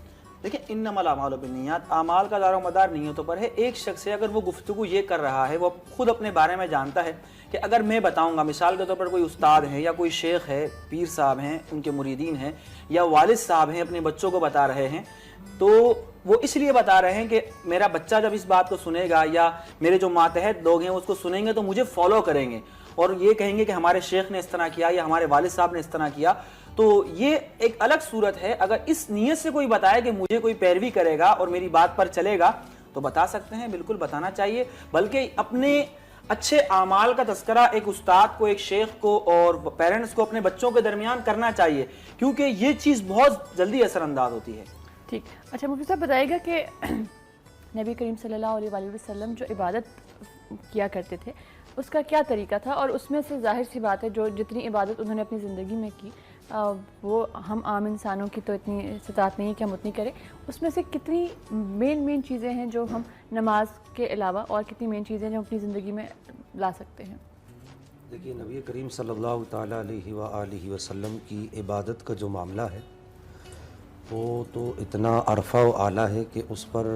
Speaker 5: دیکھیں انما الاعمال بالنیات، اعمال کا دار و مدار نیتوں پر ہے۔ ایک شخص ہے، اگر وہ گفتگو یہ کر رہا ہے، وہ خود اپنے بارے میں جانتا ہے کہ اگر میں بتاؤں گا، مثال کے طور پر کوئی استاد ہے یا کوئی شیخ ہے، پیر صاحب ہیں، ان کے مریدین ہیں، یا والد صاحب ہیں اپنے بچوں کو بتا رہے ہیں، تو وہ اس لیے بتا رہے ہیں کہ میرا بچہ جب اس بات کو سنے گا یا میرے جو ماتحت لوگ ہیں اس کو سنیں گے تو مجھے فالو کریں گے اور یہ کہیں گے کہ ہمارے شیخ نے اس طرح کیا یا ہمارے والد صاحب نے اس طرح کیا، تو یہ ایک الگ صورت ہے۔ اگر اس نیت سے کوئی بتائے کہ مجھے کوئی پیروی کرے گا اور میری بات پر چلے گا تو بتا سکتے ہیں، بالکل بتانا چاہیے، بلکہ اپنے اچھے اعمال کا تذکرہ ایک استاد کو، ایک شیخ کو اور پیرنٹس کو اپنے بچوں کے درمیان کرنا چاہیے، کیونکہ یہ چیز بہت جلدی اثر انداز ہوتی ہے۔
Speaker 2: ٹھیک، اچھا مفتی صاحب بتائیے گا کہ نبی کریم صلی اللہ علیہ وآلہ وسلم جو عبادت کیا کرتے تھے اس کا کیا طریقہ تھا، اور اس میں سے ظاہر سی بات ہے جو جتنی عبادت انہوں نے اپنی زندگی میں کی وہ ہم عام انسانوں کی تو اتنی استطاعت نہیں ہے کہ ہم اتنی کریں، اس میں سے کتنی مین چیزیں ہیں جو ہم نماز کے علاوہ اور کتنی مین چیزیں جو ہم اپنی زندگی میں لا سکتے ہیں؟
Speaker 6: دیکھیے نبی کریم صلی اللہ تعالیٰ علیہ وآلہ وسلم کی عبادت کا جو معاملہ ہے وہ تو اتنا عرفہ و اعلیٰ ہے کہ اس پر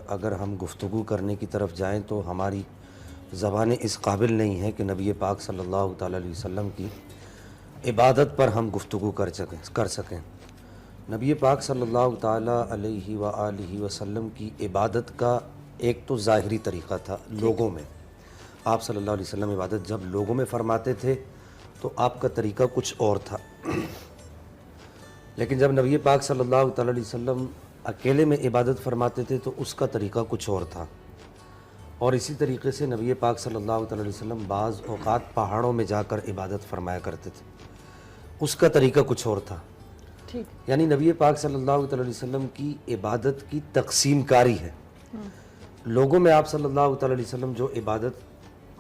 Speaker 6: اگر ہم گفتگو کرنے کی طرف جائیں تو ہماری زبانیں اس قابل نہیں ہیں کہ نبی پاک صلی اللہ تعالیٰ علیہ وسلم کی عبادت پر ہم گفتگو کر سکیں۔ نبی پاک صلی اللہ تعالیٰ علیہ وآلہ وسلم کی عبادت کا ایک تو ظاہری طریقہ تھا لوگوں میں، آپ صلی اللہ علیہ وسلم عبادت جب لوگوں میں فرماتے تھے تو آپ کا طریقہ کچھ اور تھا، لیکن جب نبی پاک صلی اللہ تعالیٰ علیہ وسلم اکیلے میں عبادت فرماتے تھے تو اس کا طریقہ کچھ اور تھا، اور اسی طریقے سے نبی پاک صلی اللہ تعالیٰ علیہ وسلم بعض اوقات پہاڑوں میں جا کر عبادت فرمایا کرتے تھے، اس کا طریقہ کچھ اور تھا۔
Speaker 2: ٹھیک،
Speaker 6: یعنی نبی پاک صلی اللہ تعالیٰ علیہ وسلم کی عبادت کی تقسیم کاری ہے۔ لوگوں میں آپ صلی اللہ تعالیٰ علیہ وسلم جو عبادت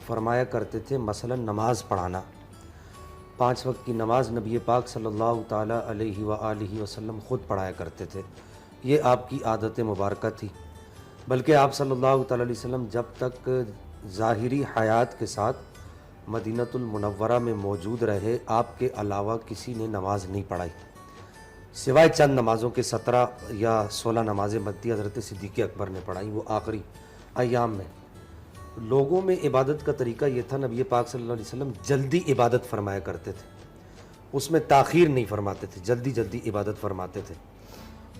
Speaker 6: فرمایا کرتے تھے، مثلا نماز پڑھانا، 5 وقت کی نماز نبی پاک صلی اللہ تعالیٰ علیہ وآلہ وسلم خود پڑھایا کرتے تھے، یہ آپ کی عادت مبارکہ تھی، بلکہ آپ صلی اللہ تعالیٰ علیہ وسلم جب تک ظاہری حیات کے ساتھ مدینۃ المنورہ میں موجود رہے، آپ کے علاوہ کسی نے نماز نہیں پڑھائی، سوائے چند نمازوں کے 17 یا 16 نمازیں مدی حضرت صدیق اکبر نے پڑھائی، وہ آخری ایام میں۔ لوگوں میں عبادت کا طریقہ یہ تھا، نبی پاک صلی اللہ علیہ وسلم جلدی عبادت فرمایا کرتے تھے، اس میں تاخیر نہیں فرماتے تھے، جلدی جلدی عبادت فرماتے تھے۔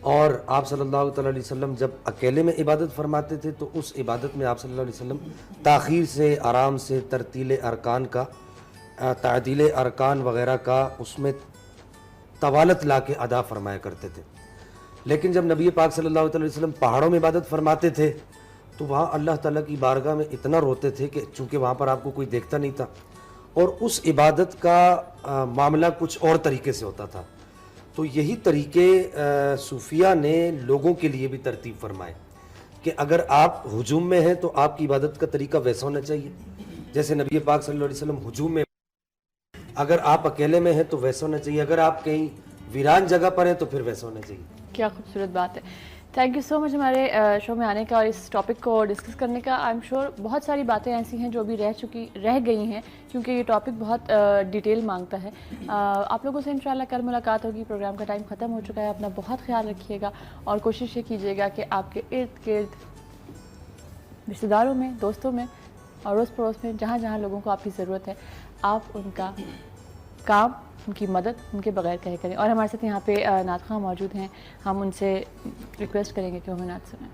Speaker 6: اور آپ صلی اللہ تعالیٰ علیہ وسلم جب اکیلے میں عبادت فرماتے تھے تو اس عبادت میں آپ صلی اللہ علیہ وسلم تاخیر سے، آرام سے، ترتیل ارکان کا، تعدیل ارکان وغیرہ کا اس میں طوالت لا کے ادا فرمایا کرتے تھے۔ لیکن جب نبی پاک صلی اللہ تعالیٰ علیہ وسلم پہاڑوں میں عبادت فرماتے تھے تو وہاں اللہ تعالیٰ کی بارگاہ میں اتنا روتے تھے کہ چونکہ وہاں پر آپ کو کوئی دیکھتا نہیں تھا اور اس عبادت کا معاملہ کچھ اور طریقے سے ہوتا تھا، تو یہی طریقے صوفیہ نے لوگوں کے لیے بھی ترتیب فرمائے کہ اگر آپ ہجوم میں ہیں تو آپ کی عبادت کا طریقہ ویسا ہونا چاہیے جیسے نبی پاک صلی اللہ علیہ وسلم ہجوم میں، اگر آپ اکیلے میں ہیں تو ویسا ہونا چاہیے، اگر آپ کہیں ویران جگہ پر ہیں تو پھر ویسا ہونا چاہیے۔
Speaker 2: کیا خوبصورت بات ہے، تھینک یو سو مچ ہمارے شو میں آنے کا اور اس ٹاپک کو ڈسکس کرنے کا۔ آئی ایم شیور بہت ساری باتیں ایسی ہیں جو بھی رہ گئی ہیں کیونکہ یہ ٹاپک بہت ڈیٹیل مانگتا ہے۔ آپ لوگوں سے انشاءاللہ کل ملاقات ہوگی، پروگرام کا ٹائم ختم ہو چکا ہے، اپنا بہت خیال رکھیے گا اور کوشش یہ کیجیے گا کہ آپ کے ارد گرد رشتہ داروں میں، دوستوں میں اور اڑوس پڑوس میں جہاں جہاں لوگوں کو آپ کی ضرورت ہے آپ ان کا کام، ان کی مدد ان کے بغیر کہے کریں۔ اور ہمارے ساتھ یہاں پہ نعت خواں موجود ہیں، ہم ان سے ریکویسٹ کریں گے کہ وہ ہمیں نعت سنائیں۔